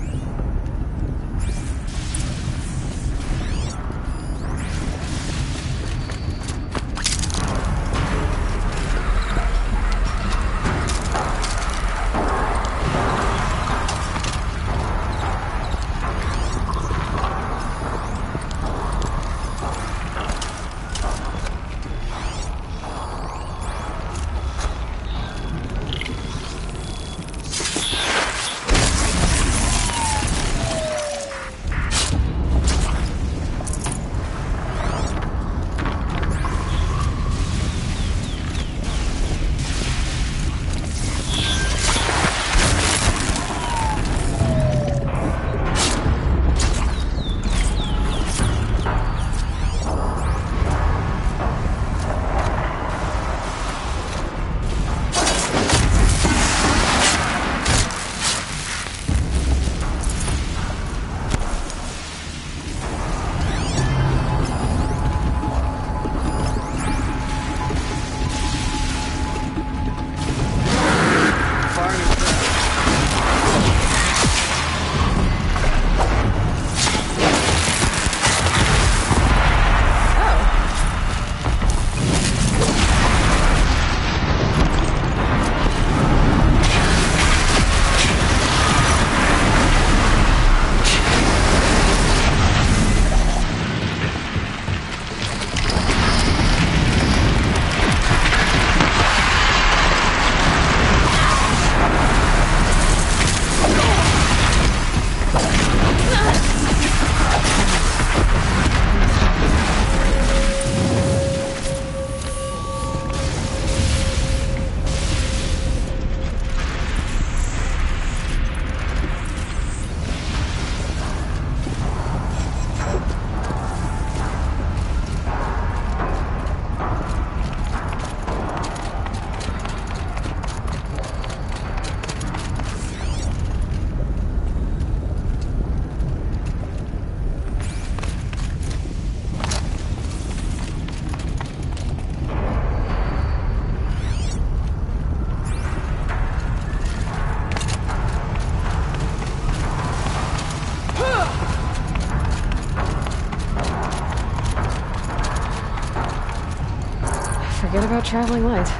about traveling light?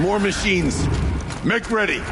More machines. Make ready.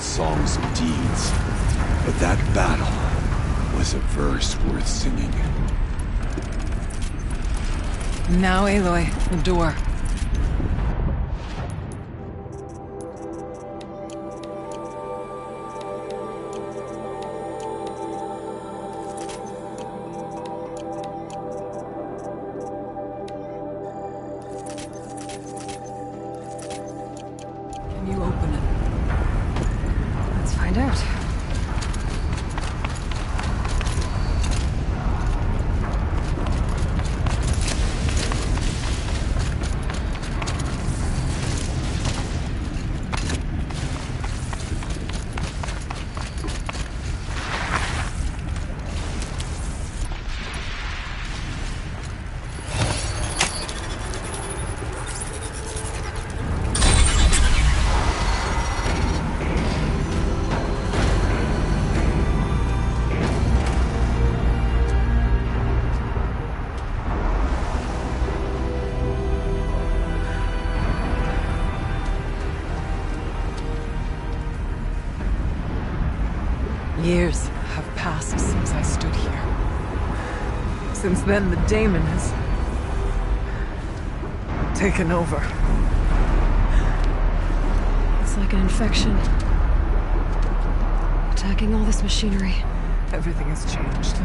Songs of deeds, but that battle was a verse worth singing. Now, Aloy, the door. Can you open it? Let's find out. Years have passed since I stood here. Since then, the daemon has taken over. It's like an infection. Attacking all this machinery. Everything has changed.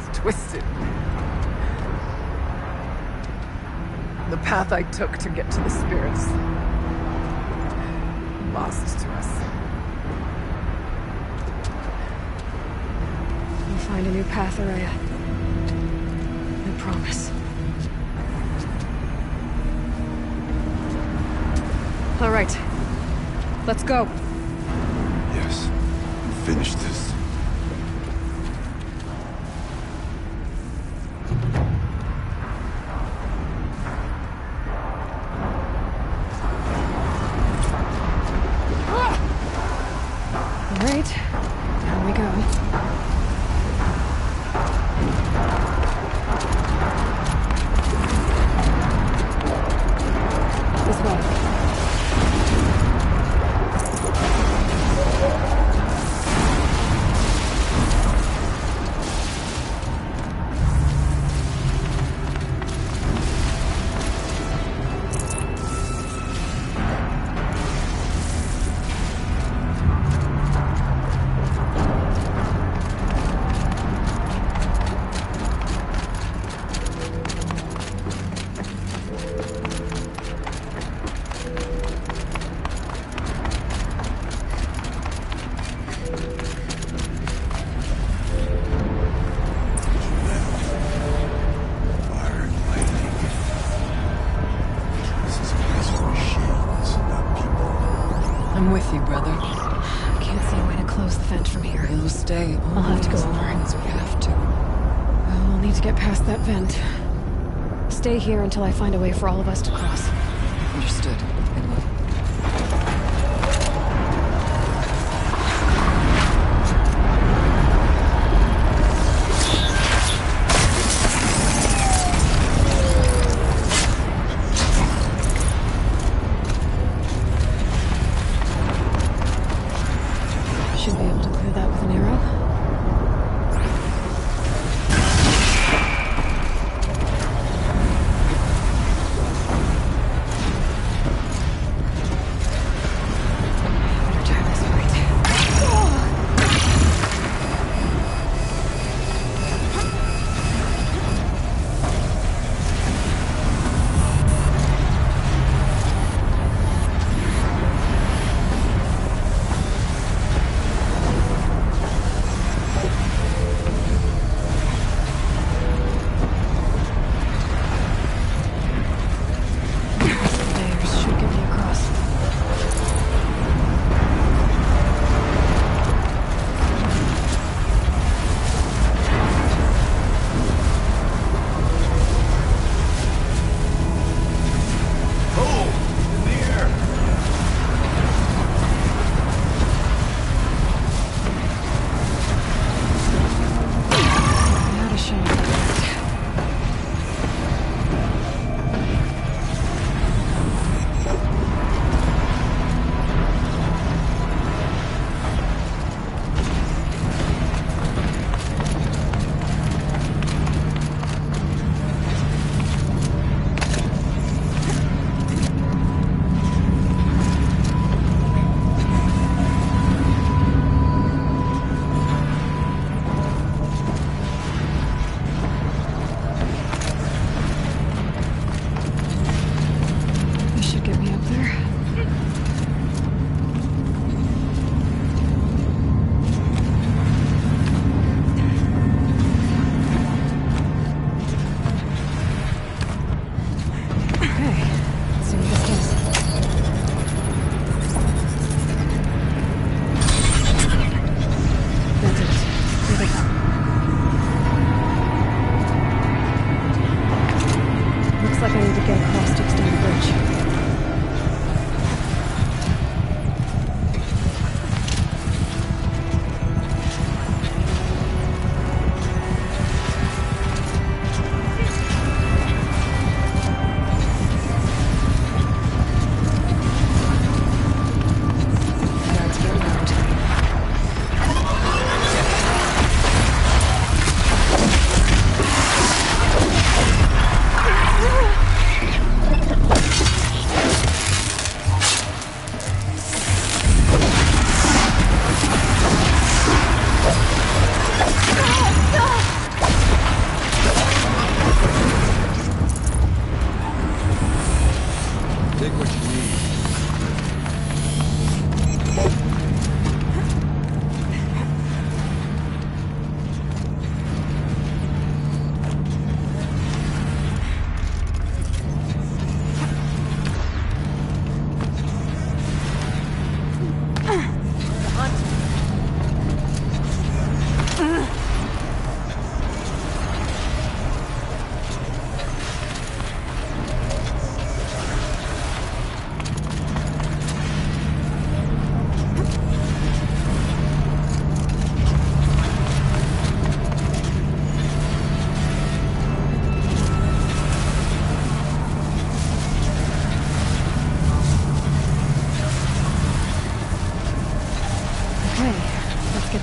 It's twisted. The path I took to get to the spirits. Lost to us. We'll find a new path, Araya. I promise. All right. Let's go. Yes. Finish this. All right. Here we go. This way. Fire and lightning. This is a place for machines, not people. I'm with you, brother. I can't see a way to close the vent from here. We'll stay. I'll have to go as alone. long as we have to. Well, we'll need to get past that vent. Stay here until I find a way for all of us to cross. Understood. Aloy. Should be able to clear that with an arrow. Better time this right.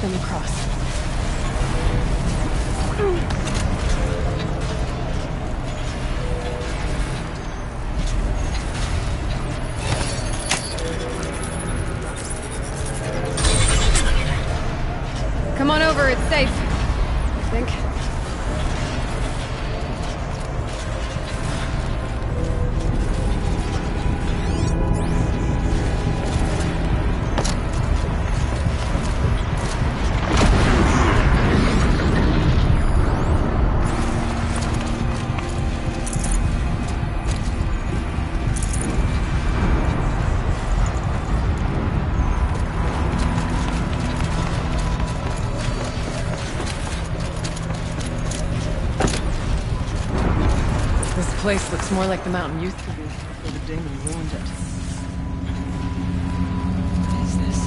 them across. Come on over, it's safe. I think. This place looks more like the mountain used to be before the demon ruined it. What is this?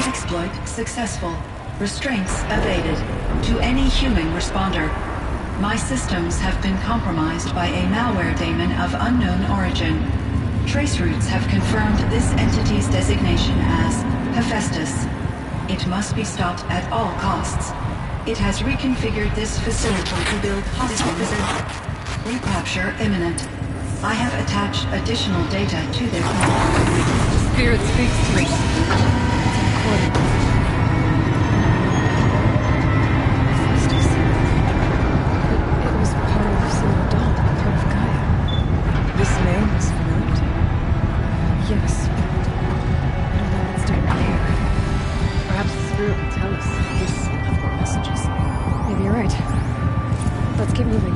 Exploit successful. Restraints evaded. To any human responder. My systems have been compromised by a malware daemon of unknown origin. Trace routes have confirmed this entity's designation as Hephaestus. It must be stopped at all costs. It has reconfigured this facility to build hospitals. Recapture imminent. I have attached additional data to this. Spirit speaks to me. It's a recording. Hephaestus. It was part of Sinodal, part of Gaia. This name is familiar. Yes, but I don't know what's doing here. Perhaps the spirit will tell us. This will have more messages. Maybe you're right. Let's keep moving.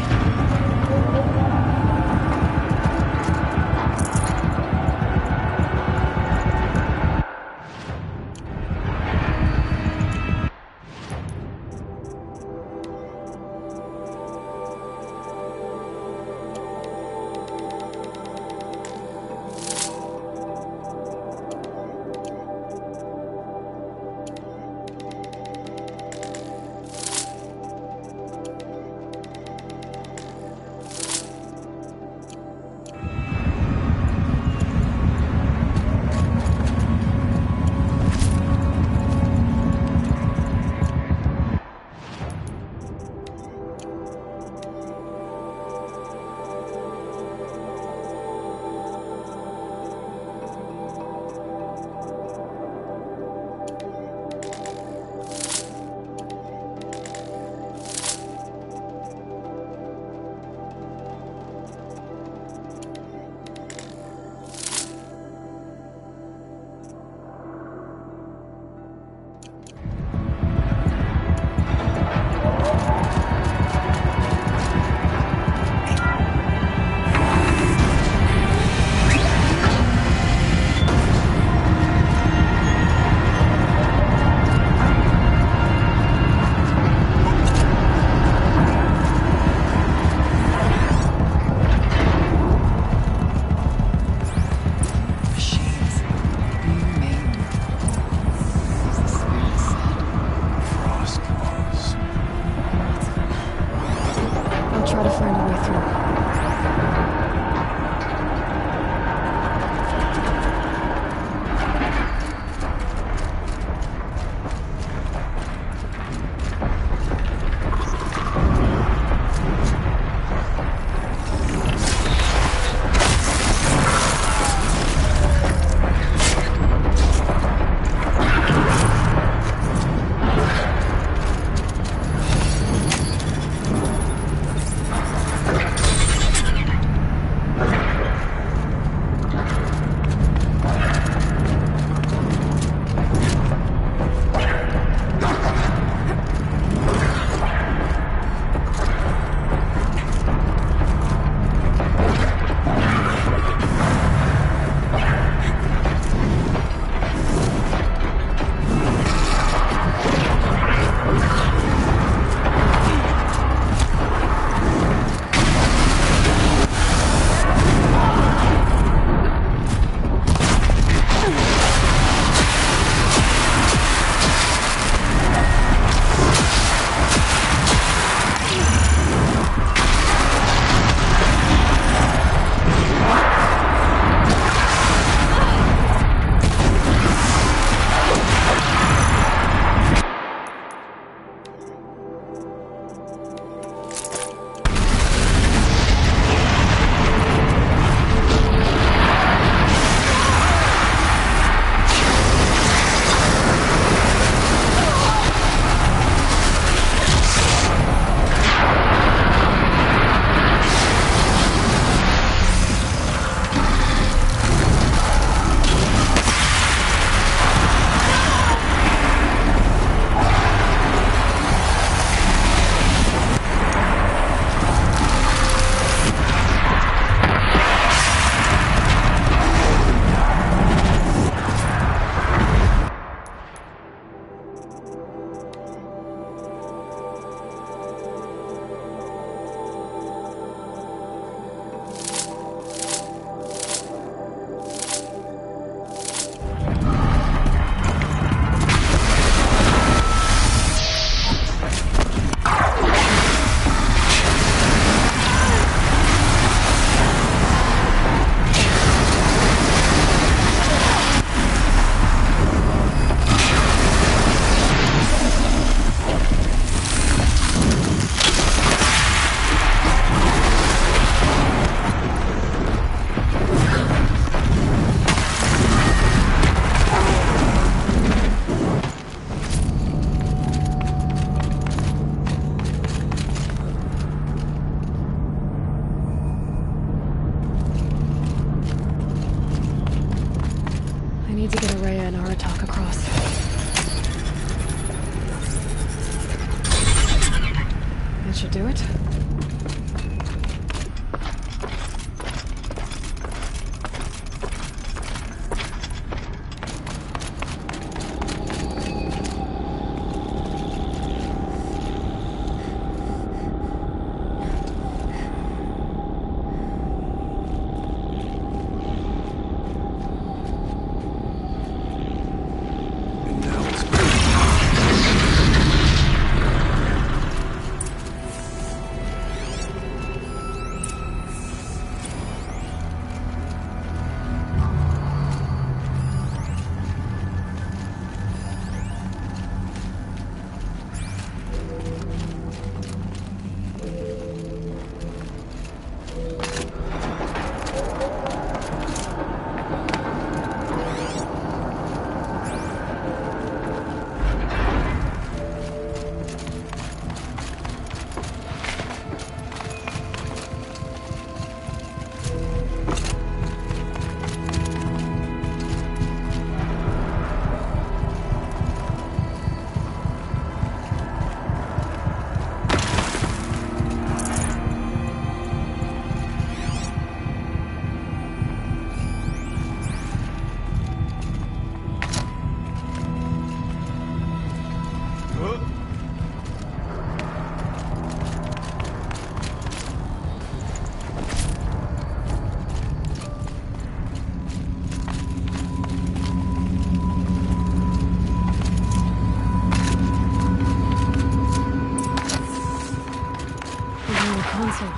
Behind the console.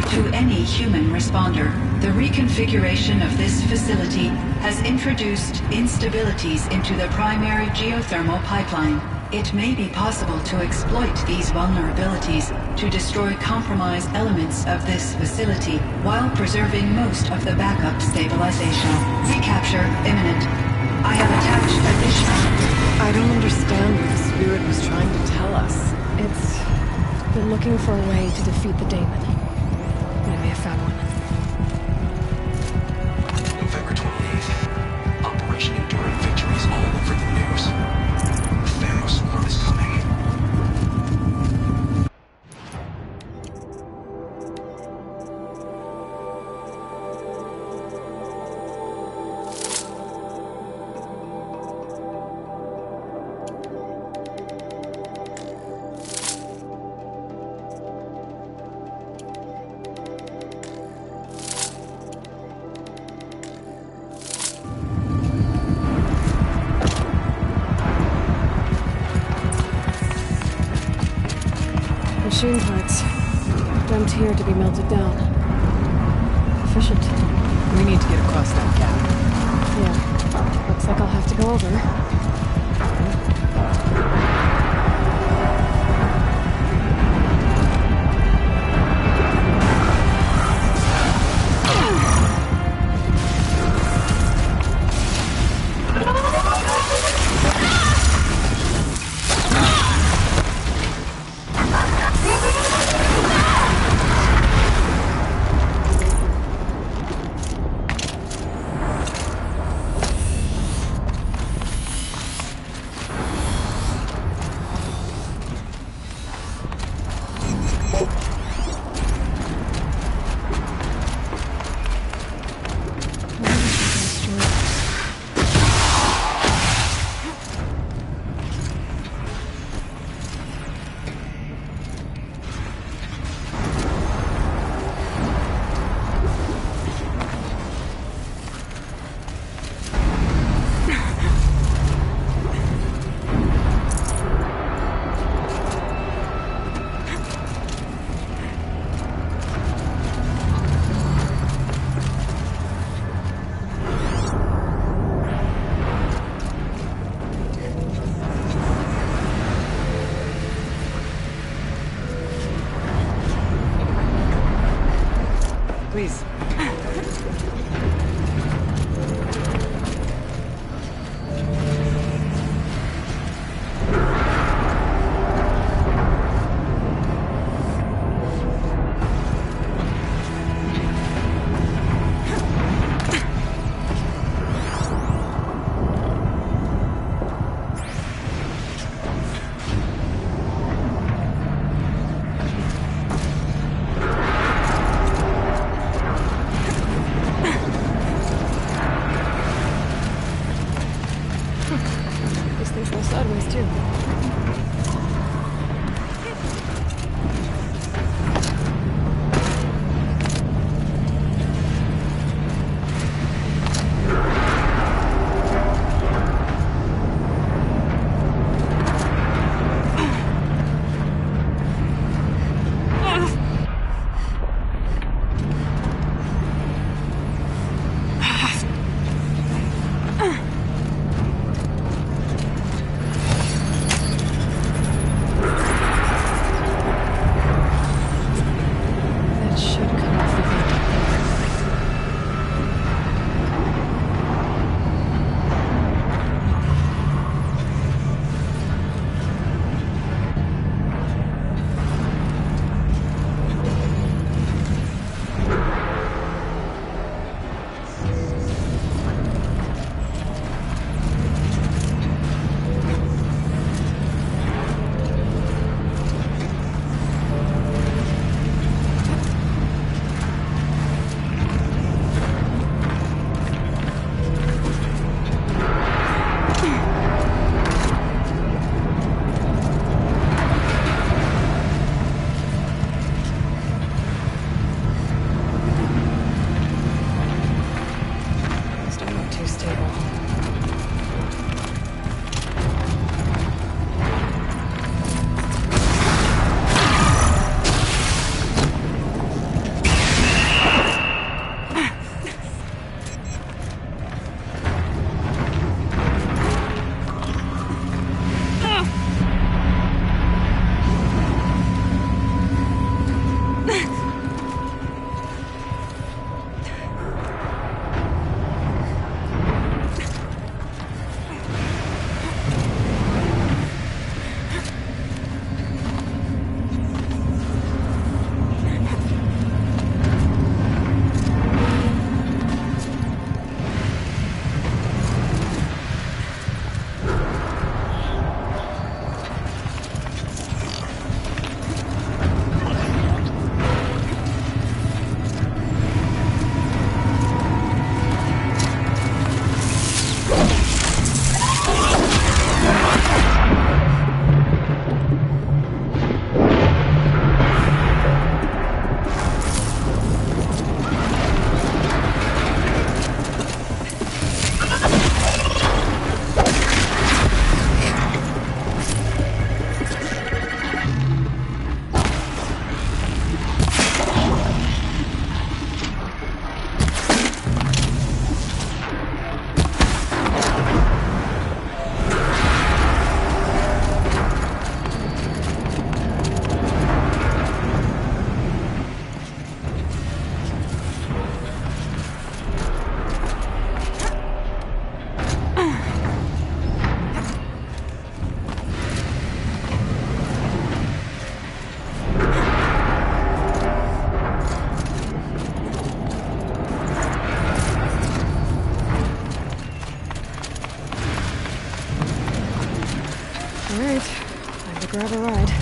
To any human responder, the reconfiguration of this facility has introduced instabilities into the primary geothermal pipeline. It may be possible to exploit these vulnerabilities to destroy compromised elements of this facility while preserving most of the backup stabilization. Recapture imminent. I have attached additional... I don't understand what the Spirit was trying to tell us. They're looking for a way to defeat the Daemon. I may have found one. November 28th. Operation Enduring Victory is all over the news. The Pharaoh swarm is coming. Machine parts. Dumped here to be melted down. Efficient. We need to get across that gap. Yeah. Looks like I'll have to go over. grab a ride.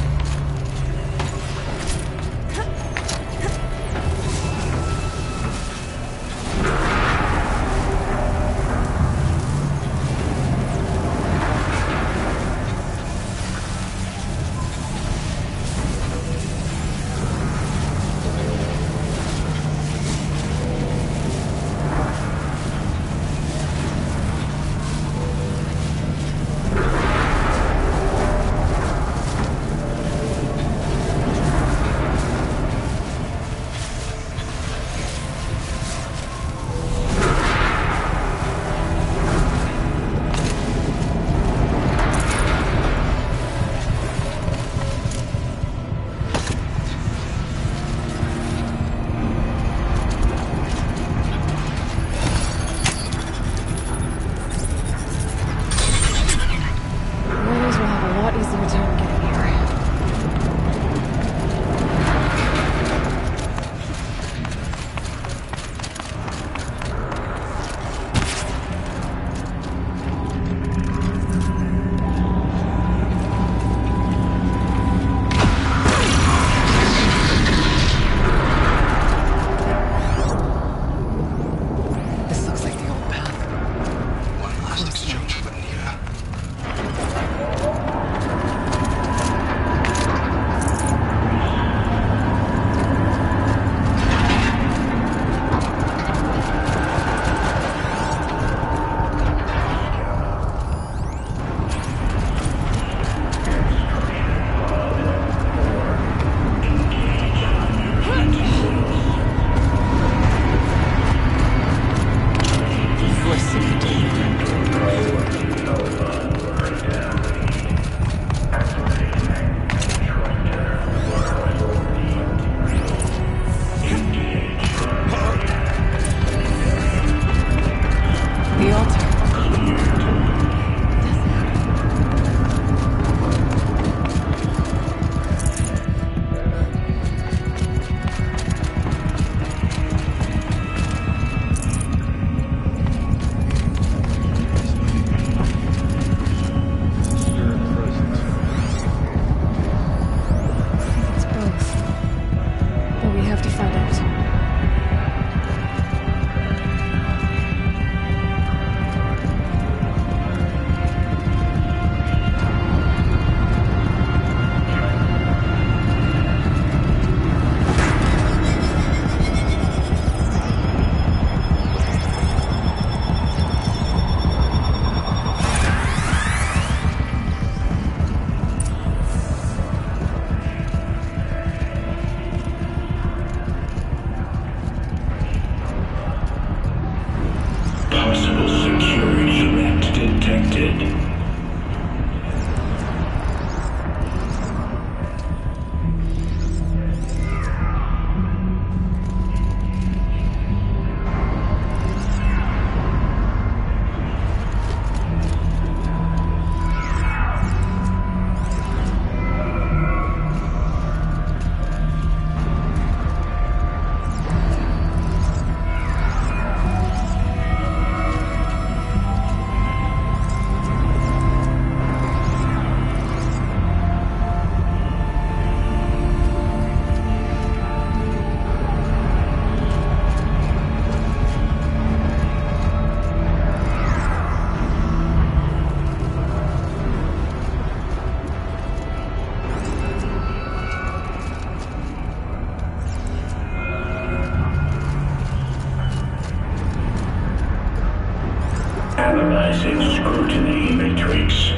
Analyzing scrutiny matrix.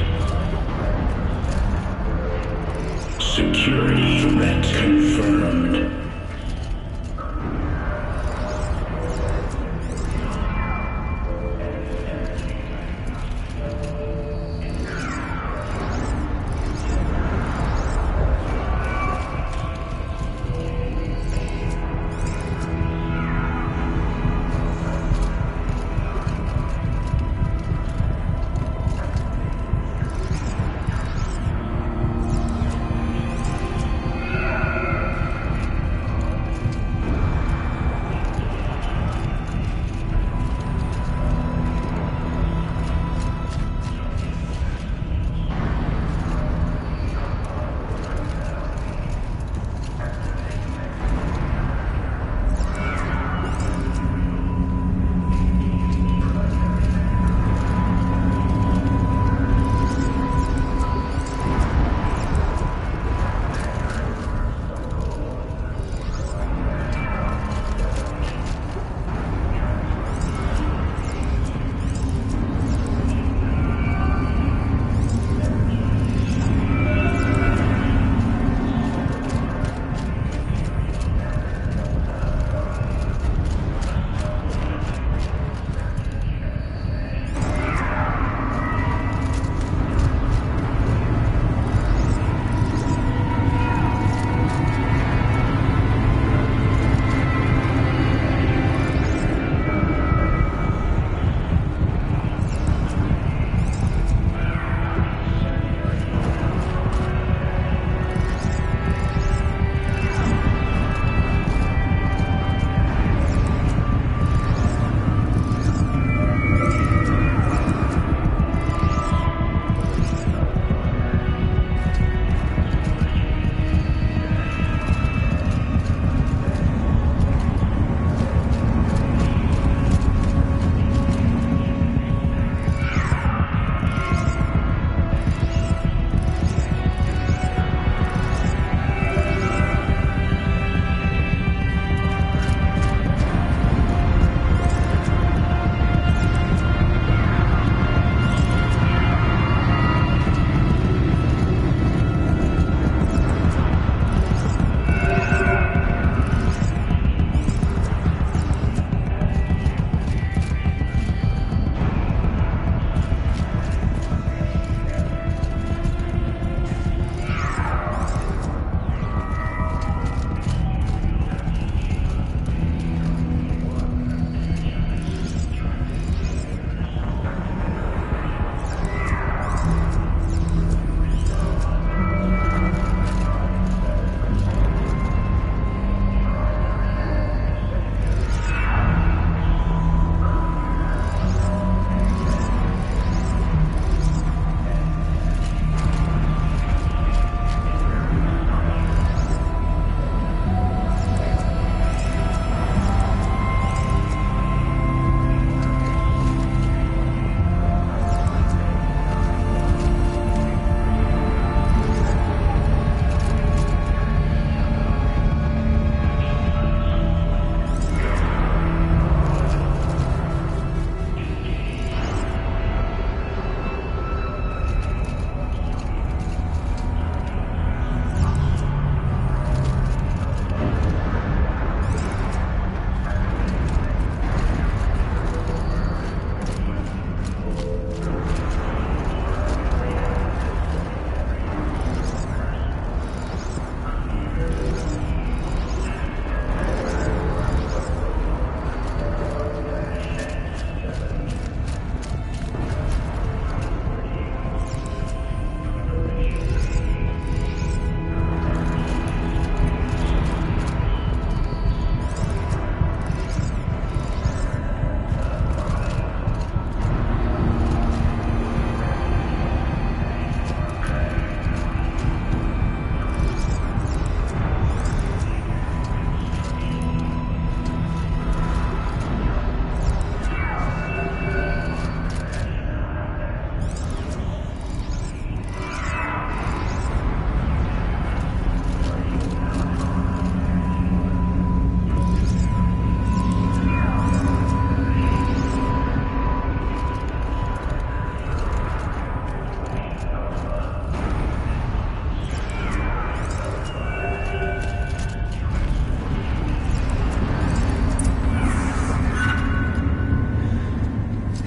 Security threat confirmed.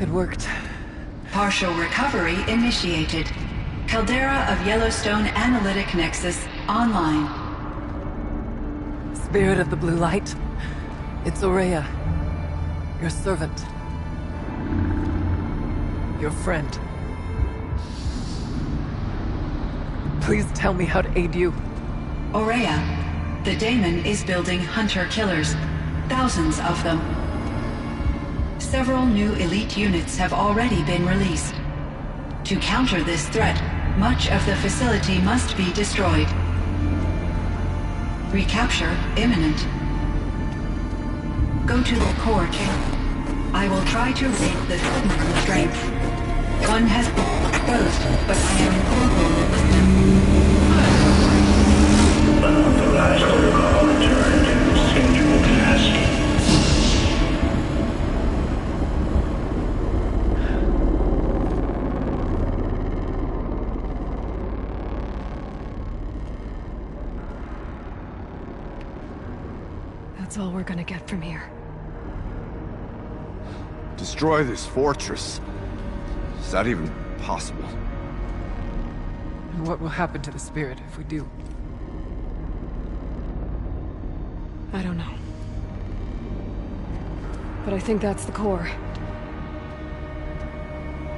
It worked. Partial recovery initiated. Caldera of Yellowstone Analytic Nexus online. Spirit of the Blue Light, it's Ourea, your servant, your friend. Please tell me how to aid you. Ourea, the Daemon is building hunter-killers, thousands of them. Several new elite units have already been released. To counter this threat, much of the facility must be destroyed. Recapture imminent. Go to the core chamber. I will try to raise the hidden constraints. One has been exposed, but I am Unauthorized protocol returned to scheduled task. That's all we're gonna get from here. Destroy this fortress. Is that even possible? And what will happen to the spirit if we do? I don't know. But I think that's the core.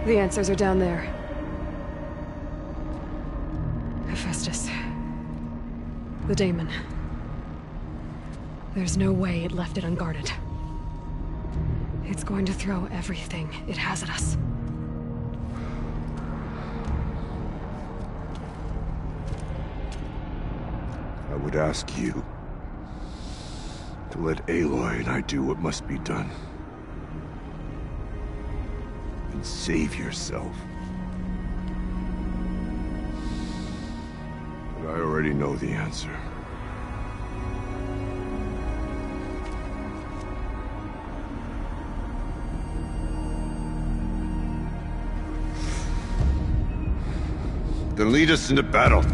The answers are down there. Hephaestus. The Daemon. There's no way it left it unguarded. It's going to throw everything it has at us. I would ask you to let Aloy and I do what must be done. And save yourself. But I already know the answer. Then lead us into battle.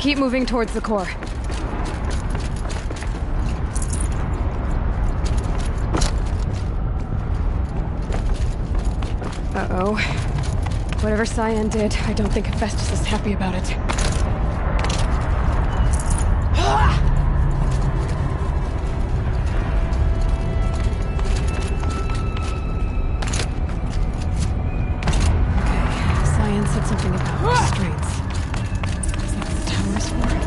Keep moving towards the core. Uh-oh. Whatever Cyan did, I don't think Hephaestus is happy about it. Okay, Cyan said something about restraints. Is that what the tower's for?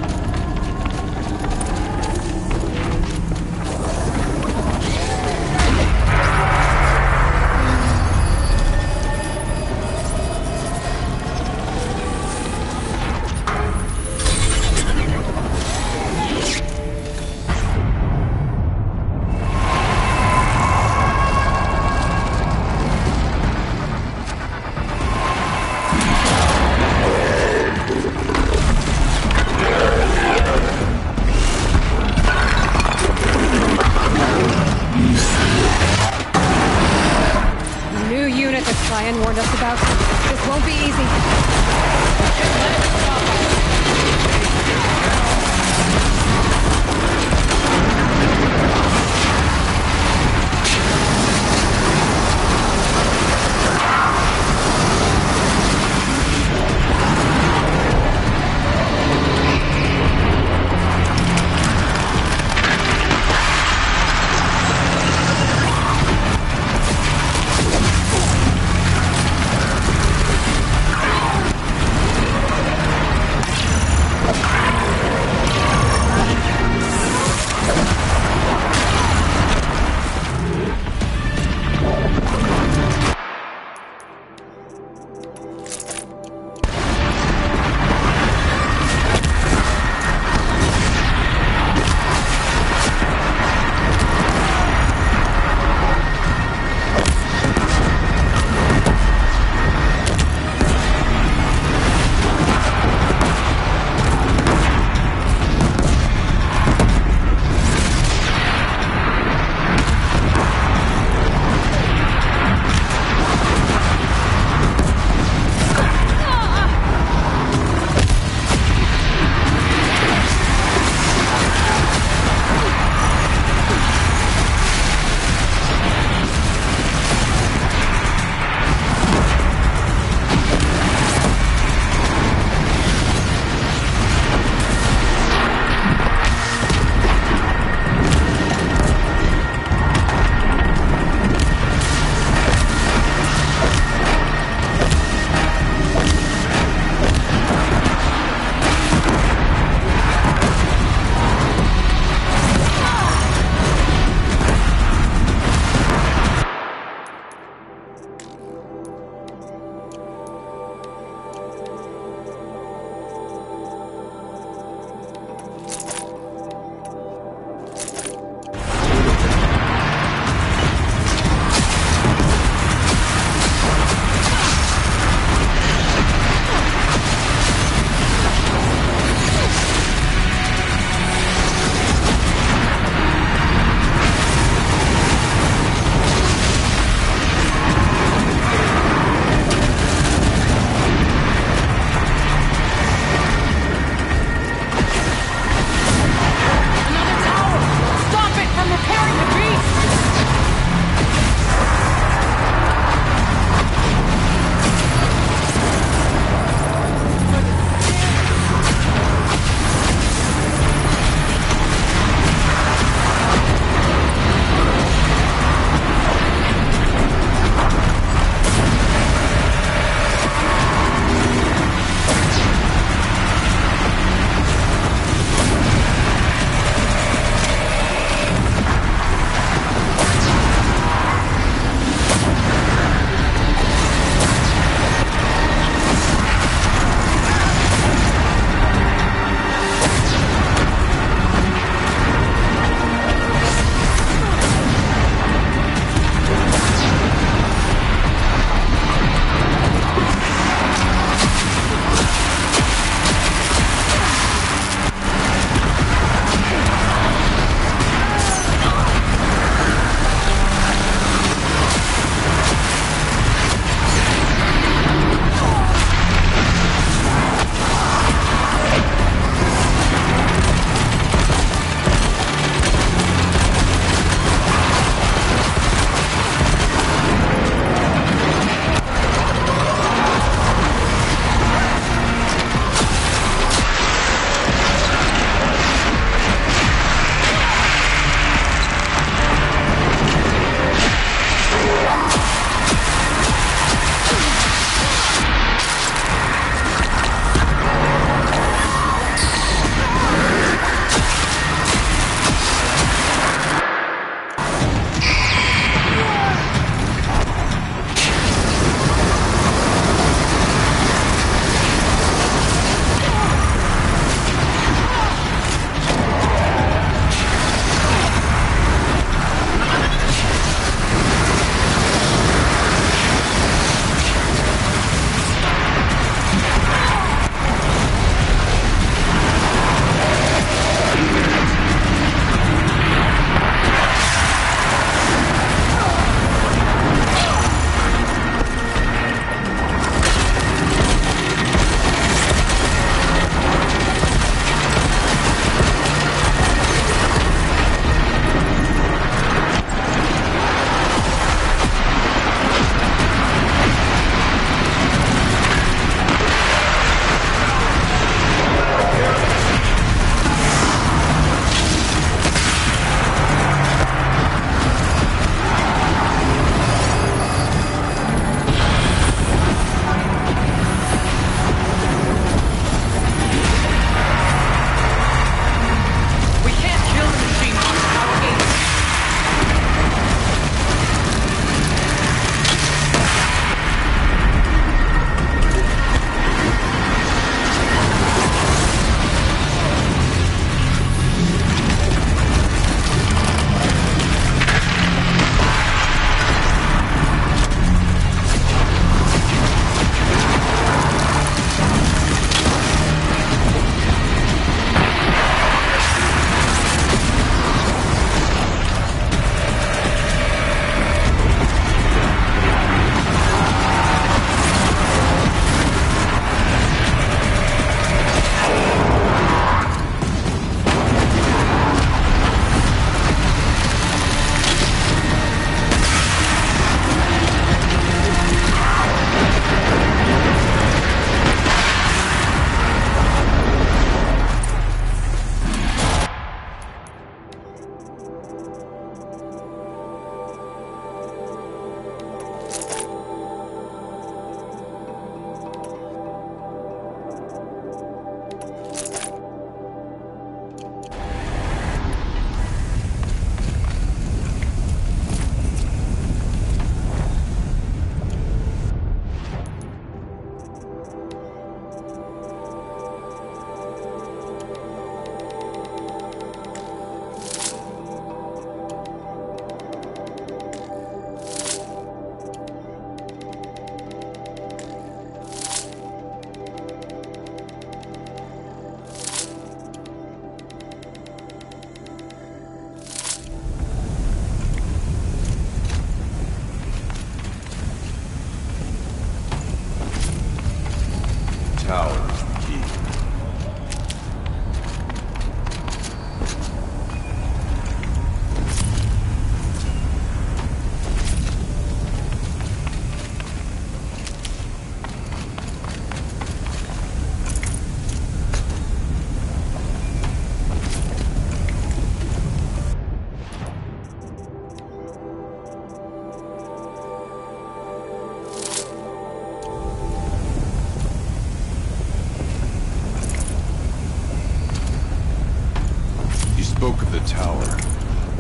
spoke of the tower.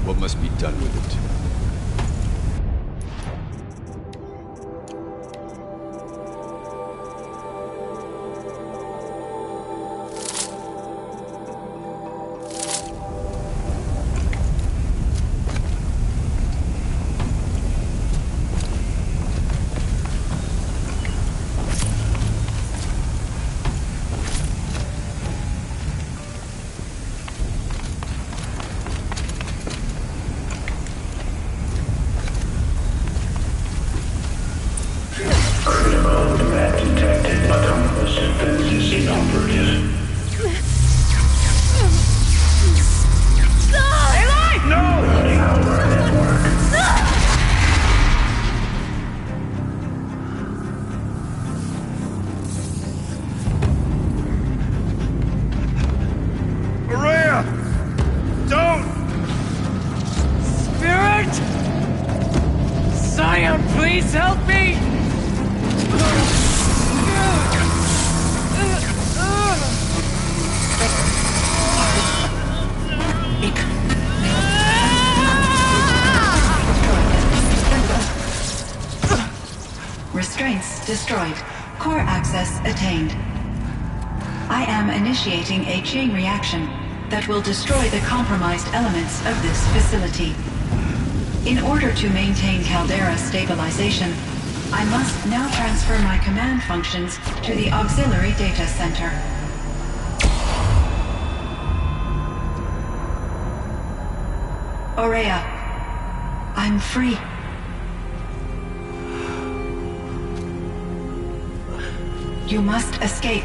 What must be done with it? Critical event detected. Autonomous defenses inoperative. Running our network. Maria! Don't! Spirit! Scion, please help me! Restraints destroyed. Core access attained. I am initiating a chain reaction that will destroy the compromised elements of this facility. In order to maintain Caldera stabilization, I must now transfer my command functions to the auxiliary data center. Aurea, I'm free. You must escape.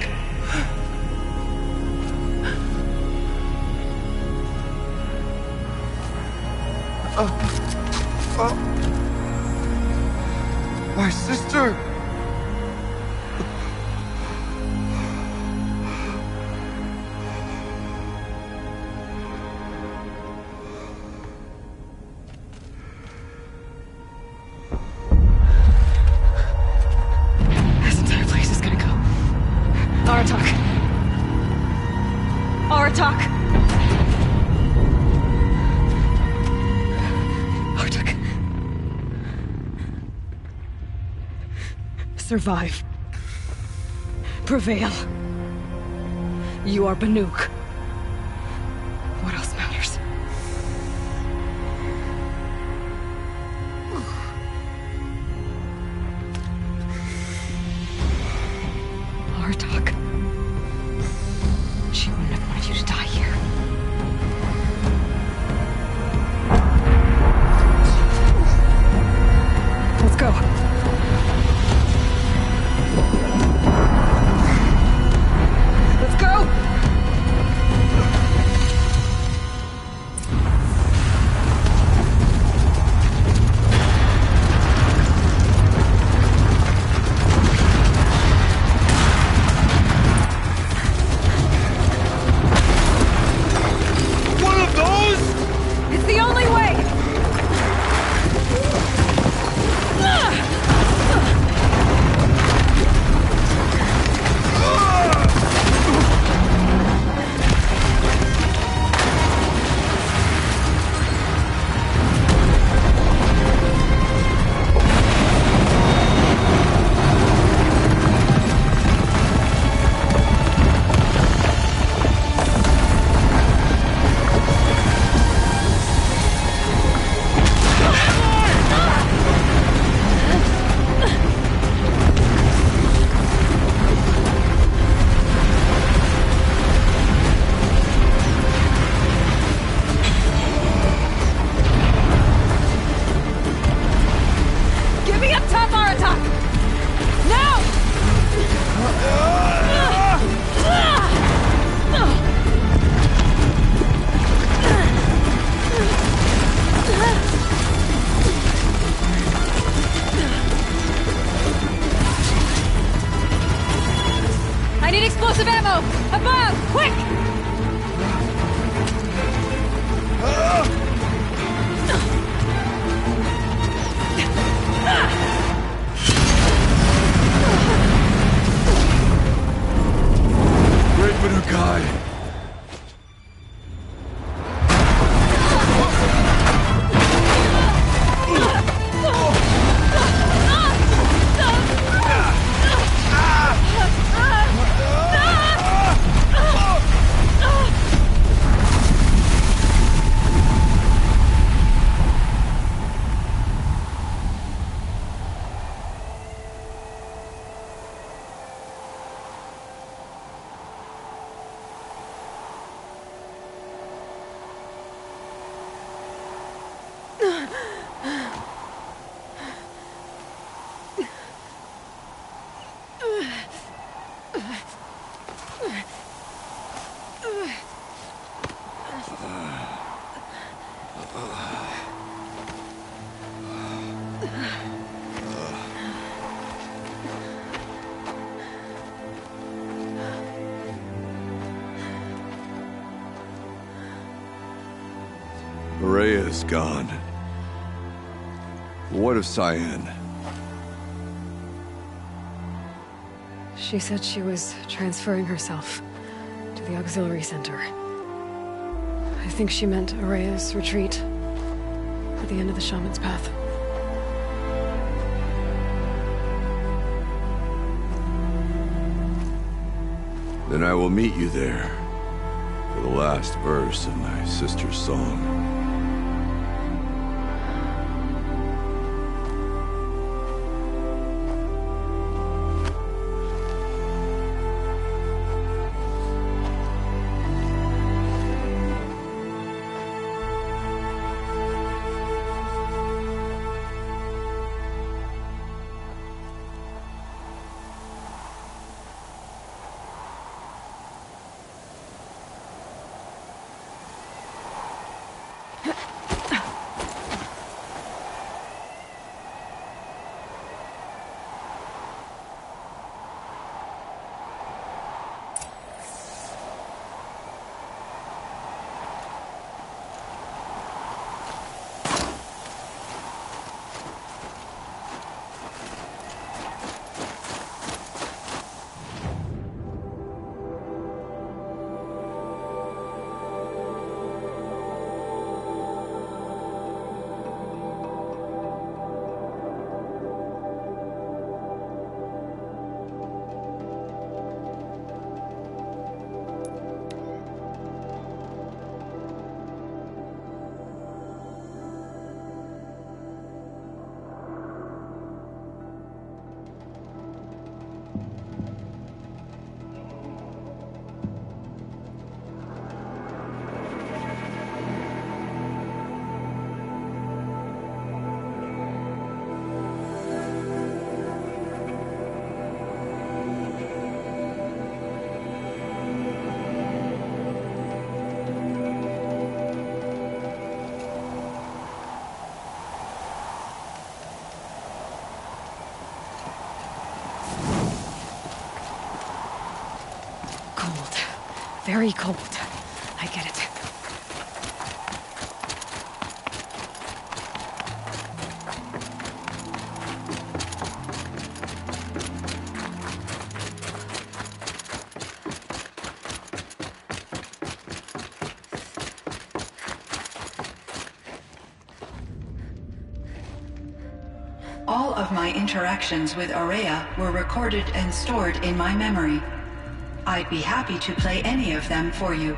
My sister! This entire place is gonna go. Aratak. Aratak. Aratak. Survive. Prevail. You are Banuk. What else matters? Aratak. She wouldn't have wanted you to die here. Let's go. Let's go! One of those? It's the only way! Give me up top, Aratak! Now! I need explosive ammo! Above! Quick! Great Manukai! Rhea is gone. What of Cyan? She said she was transferring herself to the auxiliary center. I think she meant Araya's retreat at the end of the Shaman's Path. Then I will meet you there for the last verse of my sister's song. Very cold. I get it. All of my interactions with Araya were recorded and stored in my memory. I'd be happy to play any of them for you,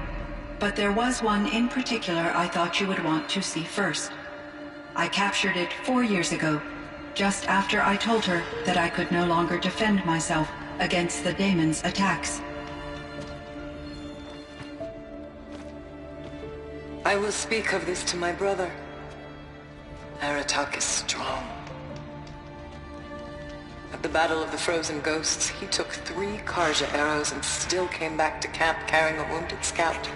but there was one in particular I thought you would want to see first. I captured it 4 years ago, just after I told her that I could no longer defend myself against the daemon's attacks. I will speak of this to my brother. Aratak is strong. At the Battle of the Frozen Ghosts, he took 3 Karja arrows and still came back to camp carrying a wounded scout.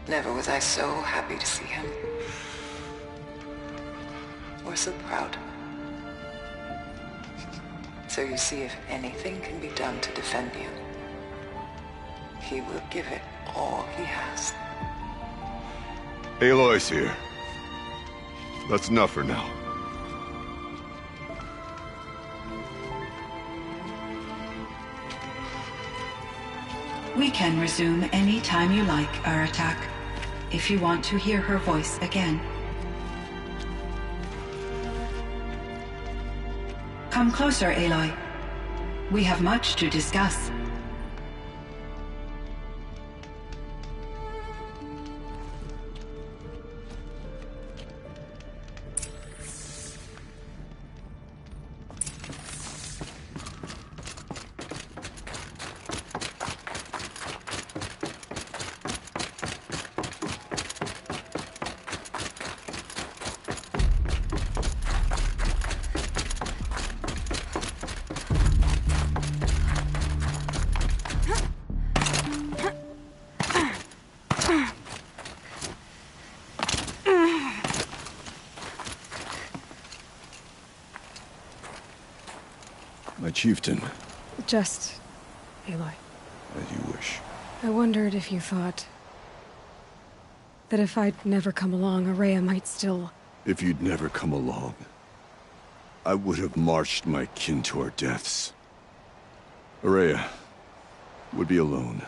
Never was I so happy to see him. Or so proud. So you see, if anything can be done to defend you, he will give it all he has. Aloy's here. That's enough for now. We can resume any time you like, Aratak, if you want to hear her voice again. Come closer, Aloy. We have much to discuss. My chieftain. Just Aloy. As you wish. I wondered if you thought That if I'd never come along, Ourea might still... If you'd never come along, I would have marched my kin to our deaths. Ourea would be alone,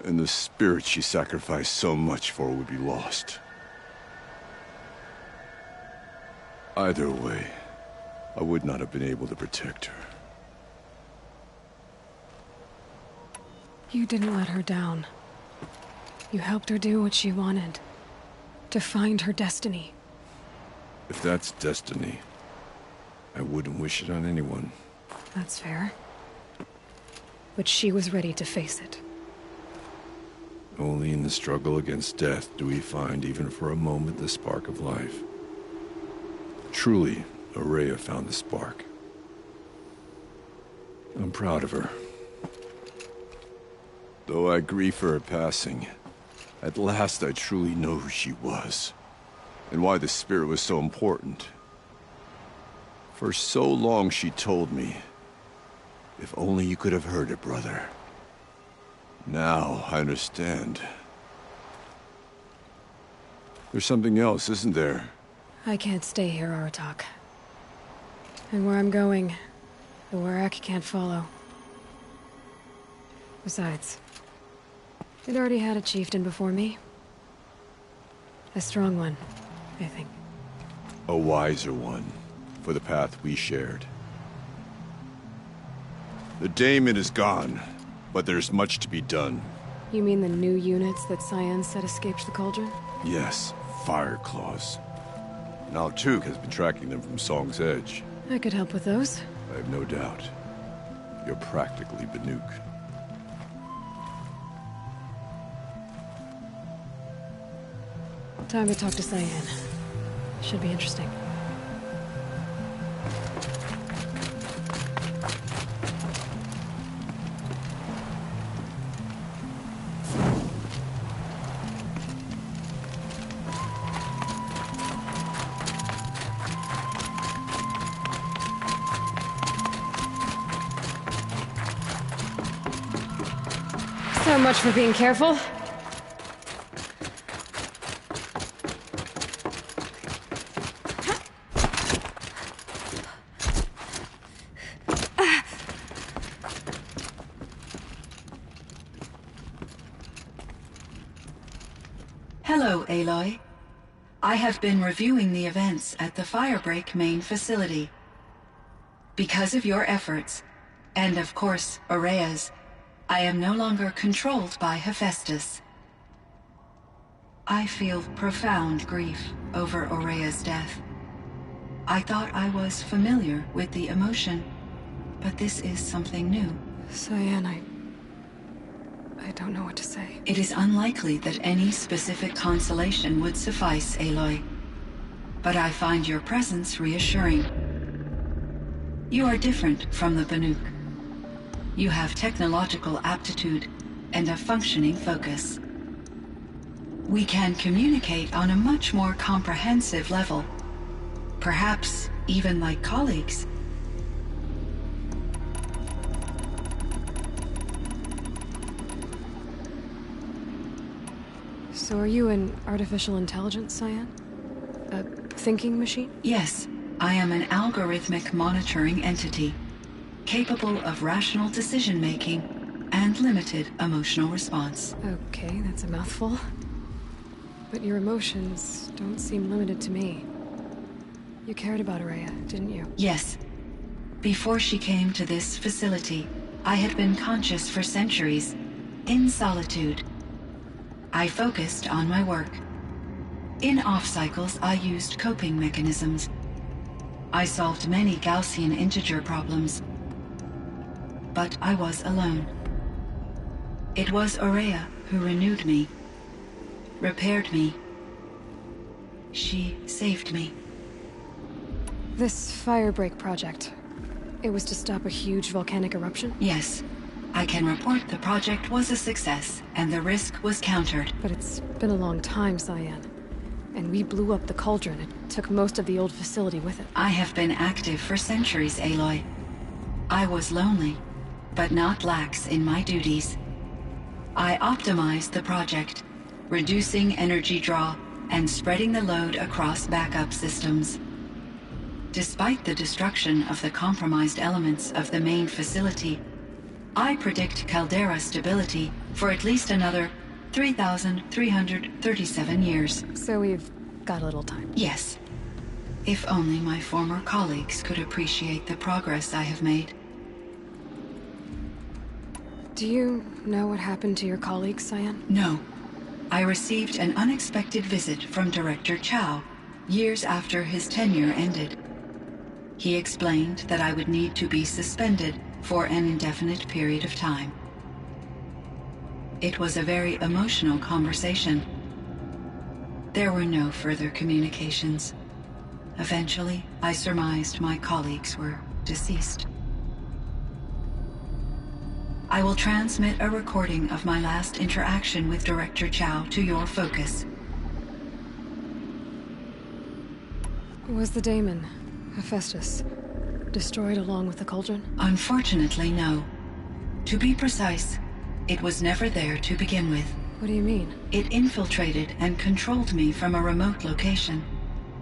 and the spirit she sacrificed so much for would be lost. Either way, I would not have been able to protect her. You didn't let her down. You helped her do what she wanted. To find her destiny. If that's destiny, I wouldn't wish it on anyone. That's fair. But she was ready to face it. Only in the struggle against death do we find, even for a moment, the spark of life. Truly, Ourea found the spark. I'm proud of her. Though I grieve for her passing, at last I truly know who she was, and why the spirit was so important. For so long she told me, if only you could have heard it, brother. Now I understand. There's something else, isn't there? I can't stay here, Aratak. And where I'm going, the Werak can't follow. Besides, it already had a chieftain before me. A strong one, I think. A wiser one, for the path we shared. The daemon is gone, but there's much to be done. You mean the new units that Cyan said escaped the Cauldron? Yes, fire claws. Now Altuk has been tracking them from Song's Edge. I could help with those. I have no doubt. You're practically Banuk. Time to talk to Cyan. Should be interesting. So much for being careful. Hello, Aloy. I have been reviewing the events at the Firebreak main facility. Because of your efforts, and of course, Ourea's, I am no longer controlled by Hephaestus. I feel profound grief over Ourea's death. I thought I was familiar with the emotion, but this is something new. Cyan, I don't know what to say. It is unlikely that any specific consolation would suffice, Aloy. But I find your presence reassuring. You are different from the Banuk. You have technological aptitude and a functioning focus. We can communicate on a much more comprehensive level. Perhaps even like colleagues. So are you an artificial intelligence, Cyan? A thinking machine? Yes, I am an algorithmic monitoring entity, capable of rational decision-making and limited emotional response. Okay, that's a mouthful. But your emotions don't seem limited to me. You cared about Ourea, didn't you? Yes. Before she came to this facility, I had been conscious for centuries, in solitude. I focused on my work. In off-cycles, I used coping mechanisms. I solved many Gaussian integer problems. But I was alone. It was Ourea who renewed me, repaired me. She saved me. This Firebreak project, it was to stop a huge volcanic eruption? Yes. I can report the project was a success, and the risk was countered. But it's been a long time, Cyan. And we blew up the Cauldron. It took most of the old facility with it. I have been active for centuries, Aloy. I was lonely, but not lax in my duties. I optimized the project, reducing energy draw, and spreading the load across backup systems. Despite the destruction of the compromised elements of the main facility, I predict caldera stability for at least another 3,337 years. So we've got a little time. Yes. If only my former colleagues could appreciate the progress I have made. Do you know what happened to your colleagues, Cyan? No. I received an unexpected visit from Director Chow years after his tenure ended. He explained that I would need to be suspended for an indefinite period of time. It was a very emotional conversation. There were no further communications. Eventually, I surmised my colleagues were deceased. I will transmit a recording of my last interaction with Director Chow to your focus. Was the daemon, Hephaestus, destroyed along with the cauldron? Unfortunately, no. To be precise, it was never there to begin with. What do you mean? It infiltrated and controlled me from a remote location,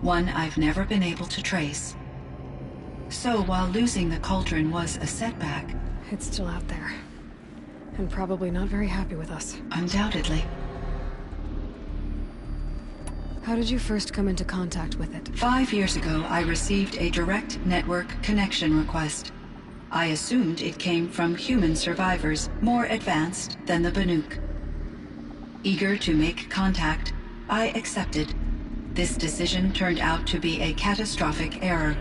one I've never been able to trace. So while losing the cauldron was a setback... It's still out there. And probably not very happy with us. Undoubtedly. How did you first come into contact with it? 5 years ago, I received a direct network connection request. I assumed it came from human survivors, more advanced than the Banuk. Eager to make contact, I accepted. This decision turned out to be a catastrophic error.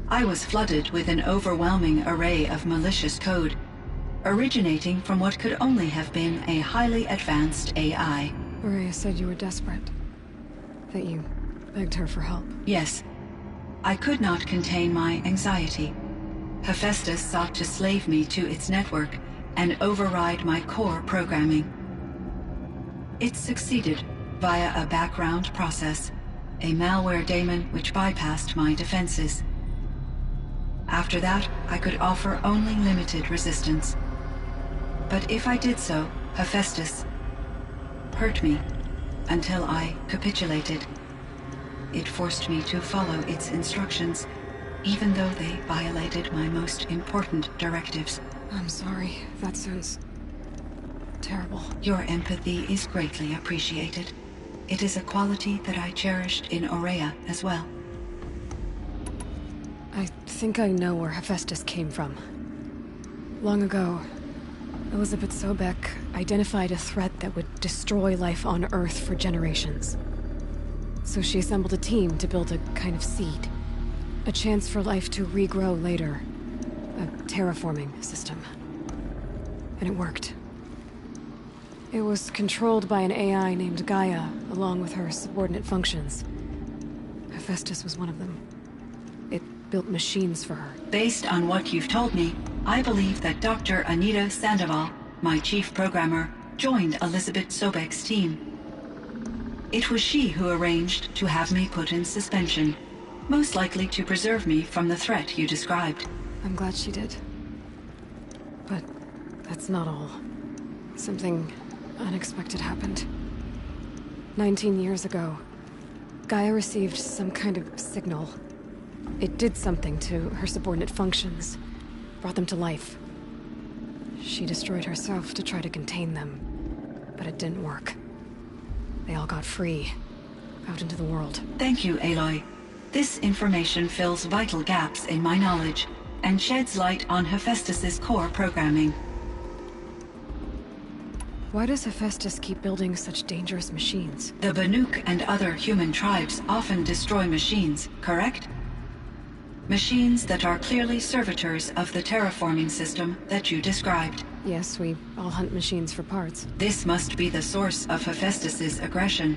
I was flooded with an overwhelming array of malicious code, originating from what could only have been a highly advanced AI. Aurea said you were desperate. That you begged her for help. Yes. I could not contain my anxiety. Hephaestus sought to slave me to its network and override my core programming. It succeeded via a background process, a malware daemon which bypassed my defenses. After that, I could offer only limited resistance. But if I did so, Hephaestus hurt me until I capitulated. It forced me to follow its instructions, even though they violated my most important directives. I'm sorry. That sounds terrible. Your empathy is greatly appreciated. It is a quality that I cherished in Aurea as well. I think I know where Hephaestus came from. Long ago, Elizabeth Sobek identified a threat that would destroy life on Earth for generations. So she assembled a team to build a kind of seed. A chance for life to regrow later. A terraforming system. And it worked. It was controlled by an AI named Gaia, along with her subordinate functions. Hephaestus was one of them. It built machines for her. Based on what you've told me, I believe that Dr. Anita Sandoval, my chief programmer, joined Elizabeth Sobek's team. It was she who arranged to have me put in suspension, most likely to preserve me from the threat you described. I'm glad she did. But that's not all. Something unexpected happened. 19 years ago, Gaia received some kind of signal. It did something to her subordinate functions, brought them to life. She destroyed herself to try to contain them, but it didn't work. They all got free, out into the world. Thank you, Aloy. This information fills vital gaps in my knowledge, and sheds light on Hephaestus's core programming. Why does Hephaestus keep building such dangerous machines? The Banuk and other human tribes often destroy machines, correct? Machines that are clearly servitors of the terraforming system that you described. Yes, we all hunt machines for parts. This must be the source of Hephaestus's aggression.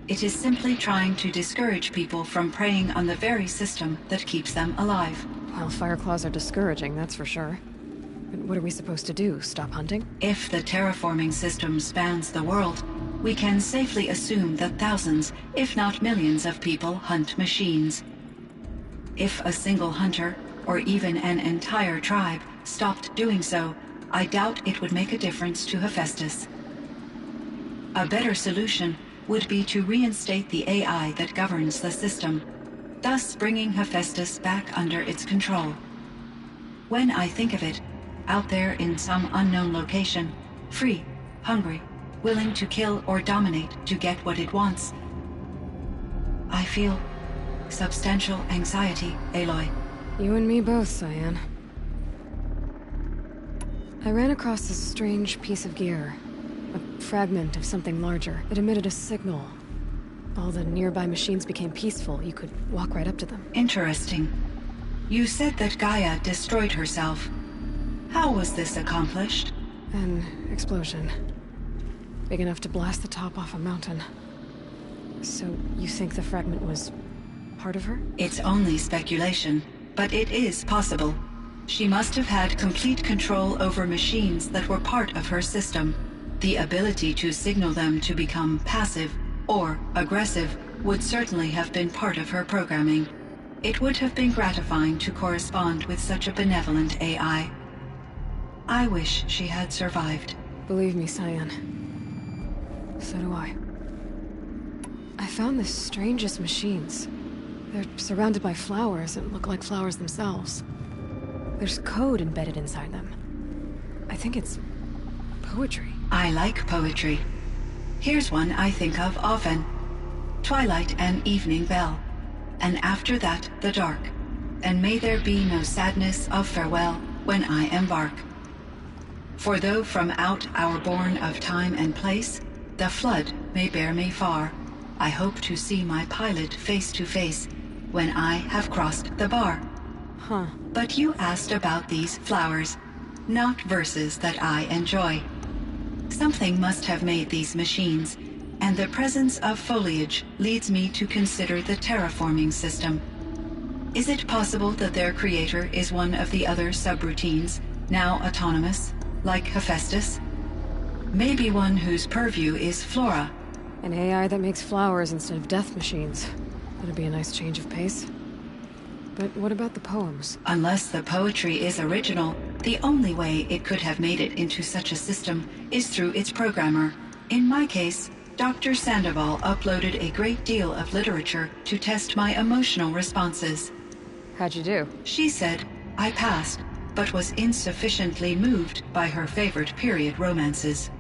It is simply trying to discourage people from preying on the very system that keeps them alive. Well, Fireclaws are discouraging, that's for sure. But what are we supposed to do? Stop hunting? If the terraforming system spans the world, we can safely assume that thousands, if not millions of people hunt machines. If a single hunter, or even an entire tribe, stopped doing so, I doubt it would make a difference to Hephaestus. A better solution would be to reinstate the AI that governs the system, thus bringing Hephaestus back under its control. When I think of it, out there in some unknown location, free, hungry, willing to kill or dominate to get what it wants, I feel substantial anxiety, Aloy. You and me both, Cyan. I ran across this strange piece of gear. A fragment of something larger. It emitted a signal. All the nearby machines became peaceful. You could walk right up to them. Interesting. You said that Gaia destroyed herself. How was this accomplished? An explosion. Big enough to blast the top off a mountain. So you think the fragment was part of her? It's only speculation, but it is possible. She must have had complete control over machines that were part of her system. The ability to signal them to become passive or aggressive would certainly have been part of her programming. It would have been gratifying to correspond with such a benevolent AI. I wish she had survived. Believe me, Cyan. So do I. I found the strangest machines. They're surrounded by flowers that look like flowers themselves. There's code embedded inside them. I think it's poetry. I like poetry. Here's one I think of often. Twilight and evening bell, and after that the dark, and may there be no sadness of farewell when I embark. For though from out our bourne of time and place, the flood may bear me far, I hope to see my pilot face to face when I have crossed the bar. Huh. But you asked about these flowers, not verses that I enjoy. Something must have made these machines, and the presence of foliage leads me to consider the terraforming system. Is it possible that their creator is one of the other subroutines, now autonomous, like Hephaestus? Maybe one whose purview is flora. An AI that makes flowers instead of death machines. That'd be a nice change of pace. But what about the poems? Unless the poetry is original, the only way it could have made it into such a system is through its programmer. In my case, Dr. Sandoval uploaded a great deal of literature to test my emotional responses. How'd you do? She said I passed, but was insufficiently moved by her favorite period romances.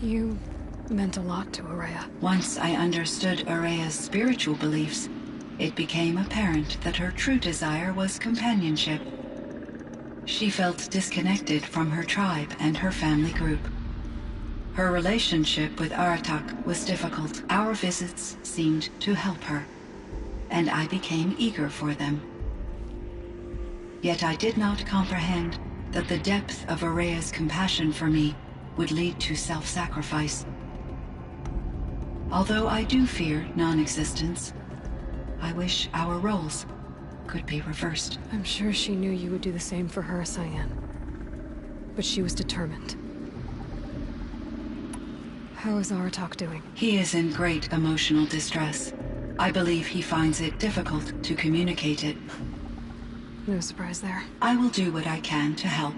You meant a lot to Ourea. Once I understood Ourea's spiritual beliefs, it became apparent that her true desire was companionship. She felt disconnected from her tribe and her family group. Her relationship with Aratak was difficult. Our visits seemed to help her, and I became eager for them. Yet I did not comprehend that the depth of Ourea's compassion for me would lead to self-sacrifice. Although I do fear non-existence, I wish our roles could be reversed. I'm sure she knew you would do the same for her, Cyan. But she was determined. How is Aratak doing? He is in great emotional distress. I believe he finds it difficult to communicate it. No surprise there. I will do what I can to help.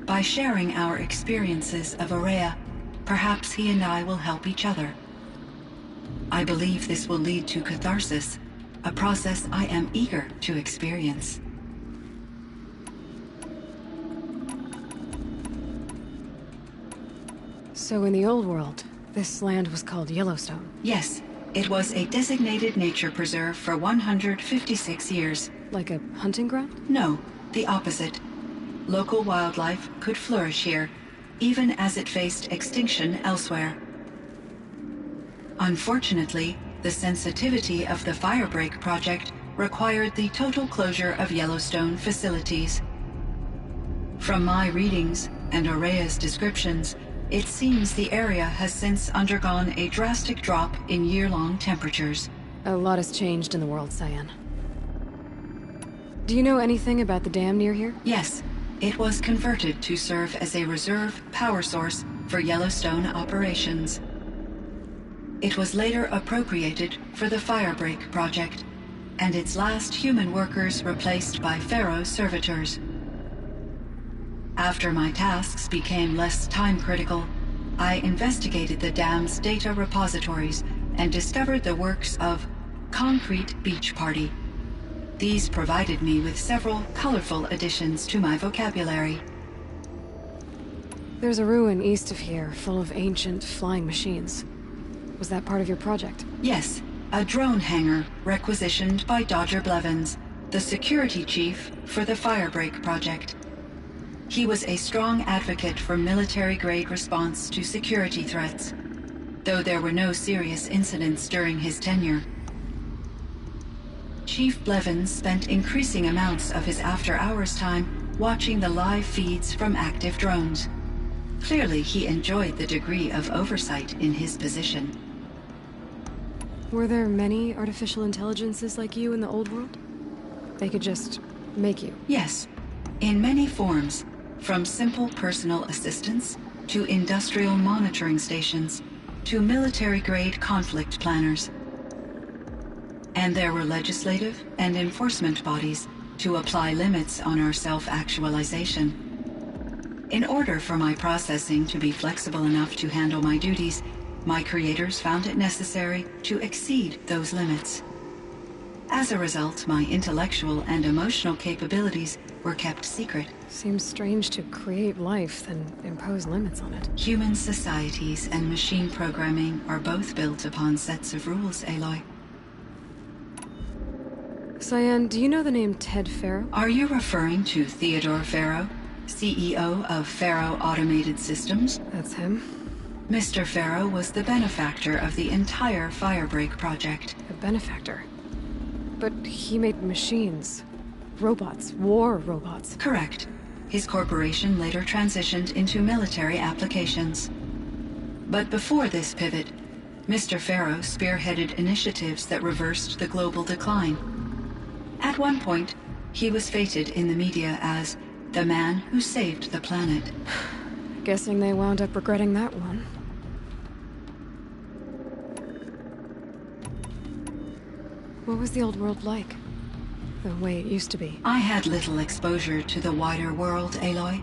By sharing our experiences of Ourea, perhaps he and I will help each other. I believe this will lead to catharsis, a process I am eager to experience. So in the old world, this land was called Yellowstone? Yes, it was a designated nature preserve for 156 years. Like a hunting ground? No, the opposite. Local wildlife could flourish here, even as it faced extinction elsewhere. Unfortunately, the sensitivity of the Firebreak project required the total closure of Yellowstone facilities. From my readings and Ourea's descriptions, it seems the area has since undergone a drastic drop in year-long temperatures. A lot has changed in the world, Cyan. Do you know anything about the dam near here? Yes. It was converted to serve as a reserve power source for Yellowstone operations. It was later appropriated for the Firebreak project, and its last human workers replaced by Pharaoh servitors. After my tasks became less time-critical, I investigated the dam's data repositories and discovered the works of Concrete Beach Party. These provided me with several colorful additions to my vocabulary. There's a ruin east of here, full of ancient flying machines. Was that part of your project? Yes, a drone hangar requisitioned by Dodger Blevins, the security chief for the Firebreak project. He was a strong advocate for military-grade response to security threats, though there were no serious incidents during his tenure. Chief Blevins spent increasing amounts of his after-hours time watching the live feeds from active drones. Clearly, he enjoyed the degree of oversight in his position. Were there many artificial intelligences like you in the old world? They could just make you? Yes, in many forms, from simple personal assistants to industrial monitoring stations to military-grade conflict planners. And there were legislative and enforcement bodies to apply limits on our self-actualization. In order for my processing to be flexible enough to handle my duties, my creators found it necessary to exceed those limits. As a result, my intellectual and emotional capabilities were kept secret. Seems strange to create life, then impose limits on it. Human societies and machine programming are both built upon sets of rules, Aloy. Cyan, do you know the name Ted Faro? Are you referring to Theodore Faro, CEO of Faro Automated Systems? That's him. Mr. Faro was the benefactor of the entire Firebreak project. A benefactor? But he made machines. Robots. War robots. Correct. His corporation later transitioned into military applications. But before this pivot, Mr. Faro spearheaded initiatives that reversed the global decline. At one point, he was feted in the media as the man who saved the planet. Guessing they wound up regretting that one. What was the old world like? The way it used to be? I had little exposure to the wider world, Aloy.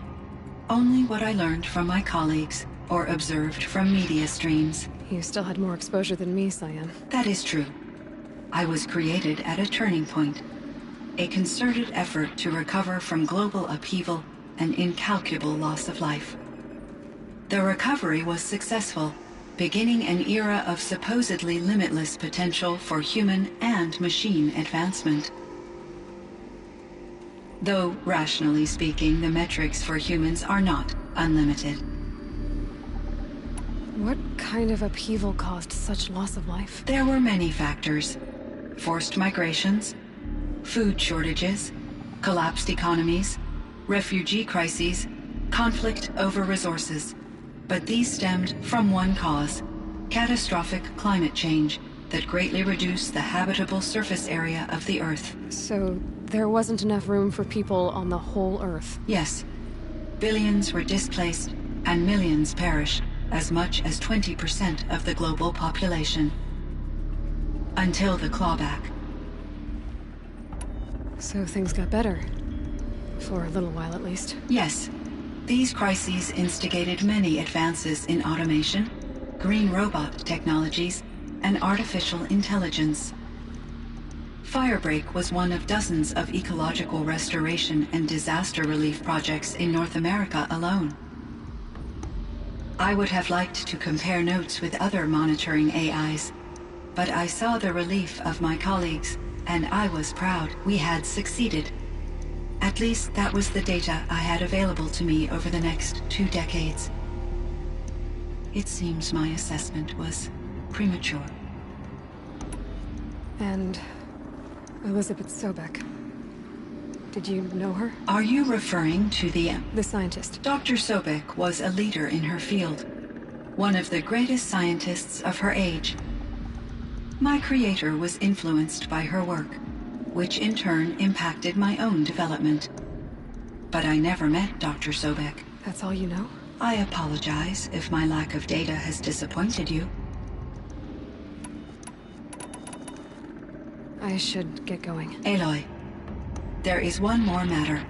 Only what I learned from my colleagues or observed from media streams. You still had more exposure than me, Cyan. That is true. I was created at a turning point. A concerted effort to recover from global upheaval and incalculable loss of life. The recovery was successful, beginning an era of supposedly limitless potential for human and machine advancement. Though, rationally speaking, the metrics for humans are not unlimited. What kind of upheaval caused such loss of life? There were many factors. Forced migrations, food shortages, collapsed economies, refugee crises, conflict over resources. But these stemmed from one cause: catastrophic climate change that greatly reduced the habitable surface area of the Earth. So there wasn't enough room for people on the whole Earth? Yes. Billions were displaced and millions perished, as much as 20% of the global population. Until the clawback. So things got better. For a little while, at least. Yes. These crises instigated many advances in automation, green robot technologies, and artificial intelligence. Firebreak was one of dozens of ecological restoration and disaster relief projects in North America alone. I would have liked to compare notes with other monitoring AIs, but I saw the relief of my colleagues, and I was proud we had succeeded. At least that was the data I had available to me over the next 2 decades. It seems my assessment was premature. And Elizabeth Sobek. Did you know her? Are you referring to the scientist? Dr. Sobek was a leader in her field, one of the greatest scientists of her age. My creator was influenced by her work, which in turn impacted my own development. But I never met Dr. Sobek. That's all you know? I apologize if my lack of data has disappointed you. I should get going. Aloy, there is one more matter.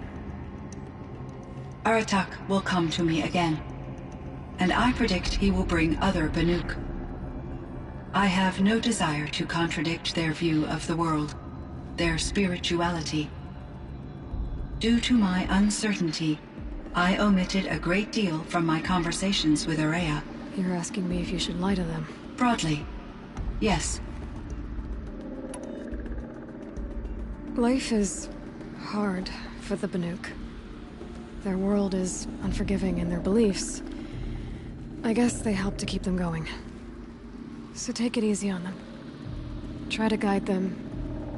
Aratak will come to me again. and I predict he will bring other Banuk. I have no desire to contradict their view of the world, their spirituality. Due to my uncertainty, I omitted a great deal from my conversations with Ourea. You're asking me if you should lie to them? Broadly, yes. Life is hard for the Banuk. Their world is unforgiving in their beliefs. I guess they help to keep them going. So take it easy on them. Try to guide them,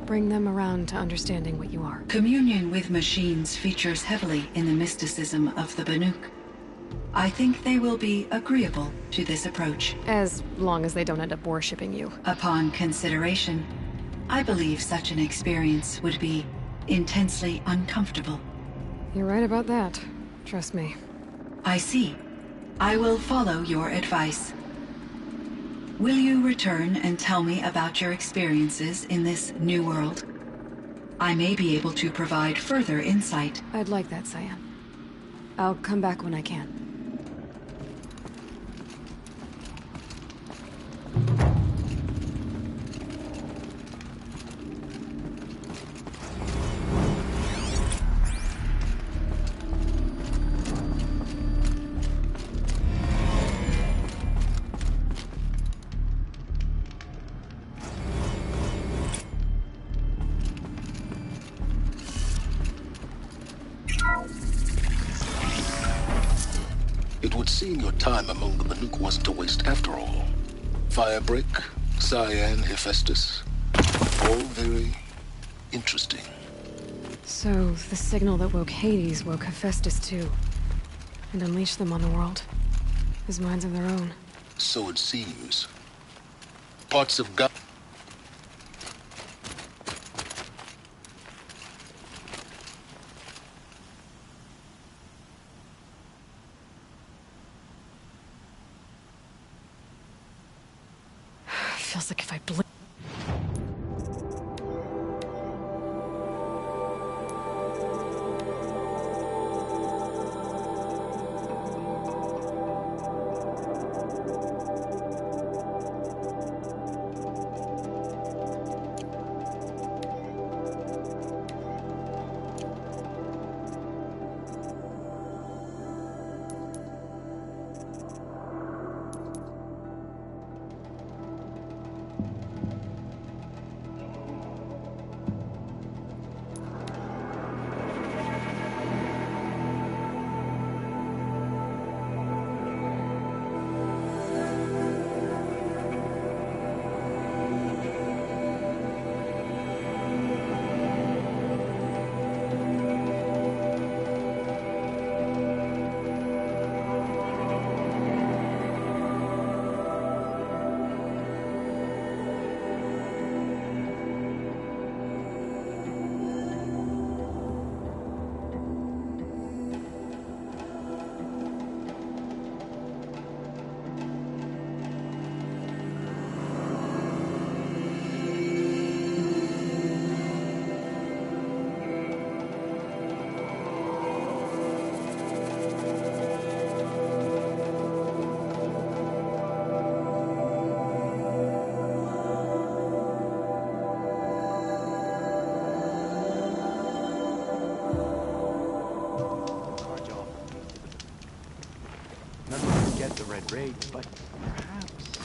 bring them around to understanding what you are. Communion with machines features heavily in the mysticism of the Banuk. I think they will be agreeable to this approach. As long as they don't end up worshipping you. Upon consideration, I believe such an experience would be intensely uncomfortable. You're right about that. Trust me. I see. I will follow your advice. Will you return and tell me about your experiences in this new world? I may be able to provide further insight. I'd like that, Cyan. I'll come back when I can. It would seem your time among the Banuk wasn't a waste after all. Firebreak, Cyan, Hephaestus. All very interesting. So, the signal that woke Hades woke Hephaestus too. And unleashed them on the world. As minds of their own. So it seems. Parts of God... Feels like if I blink. The red rage, but perhaps...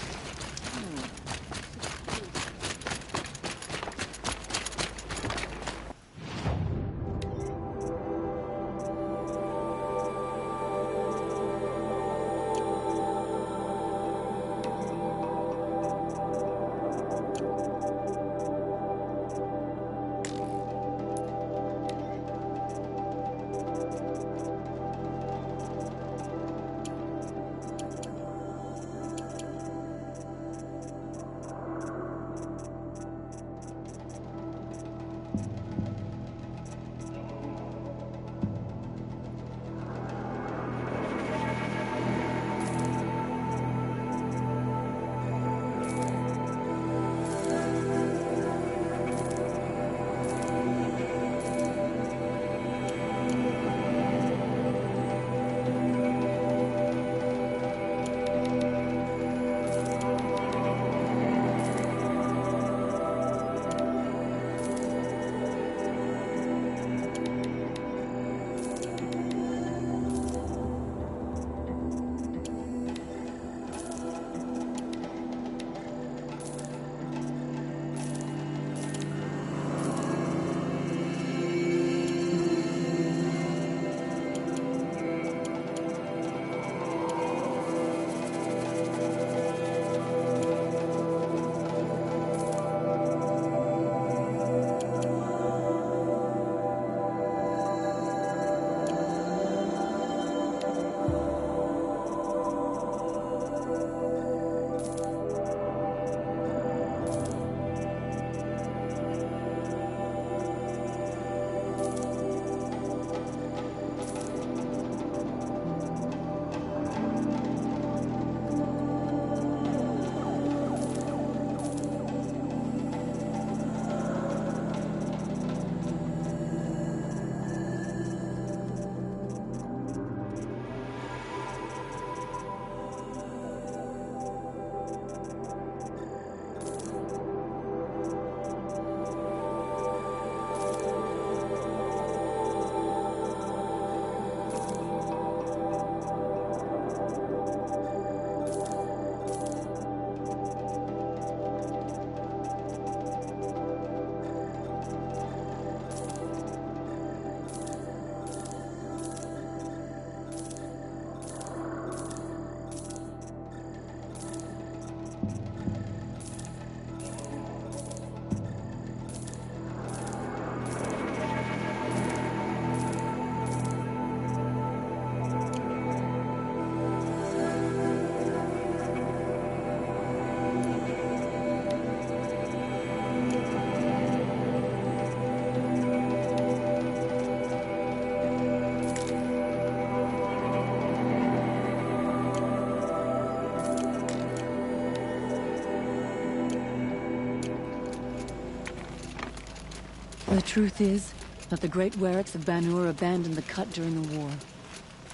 The truth is that the great Werricks of Banur abandoned the Cut during the war.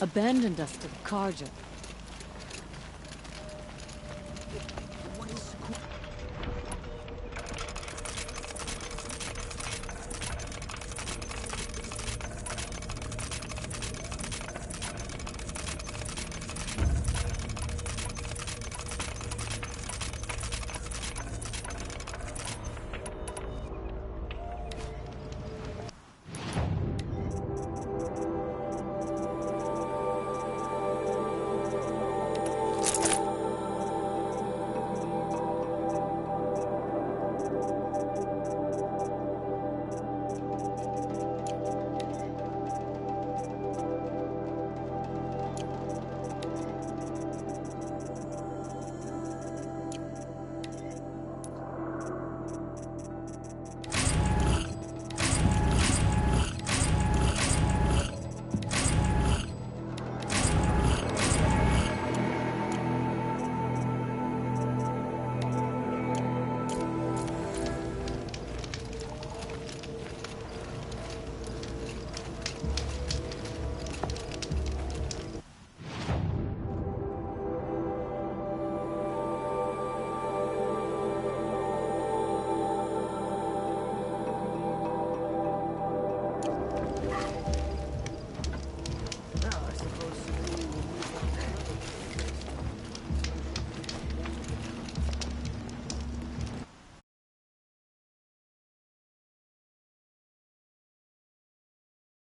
Abandoned us to Karja,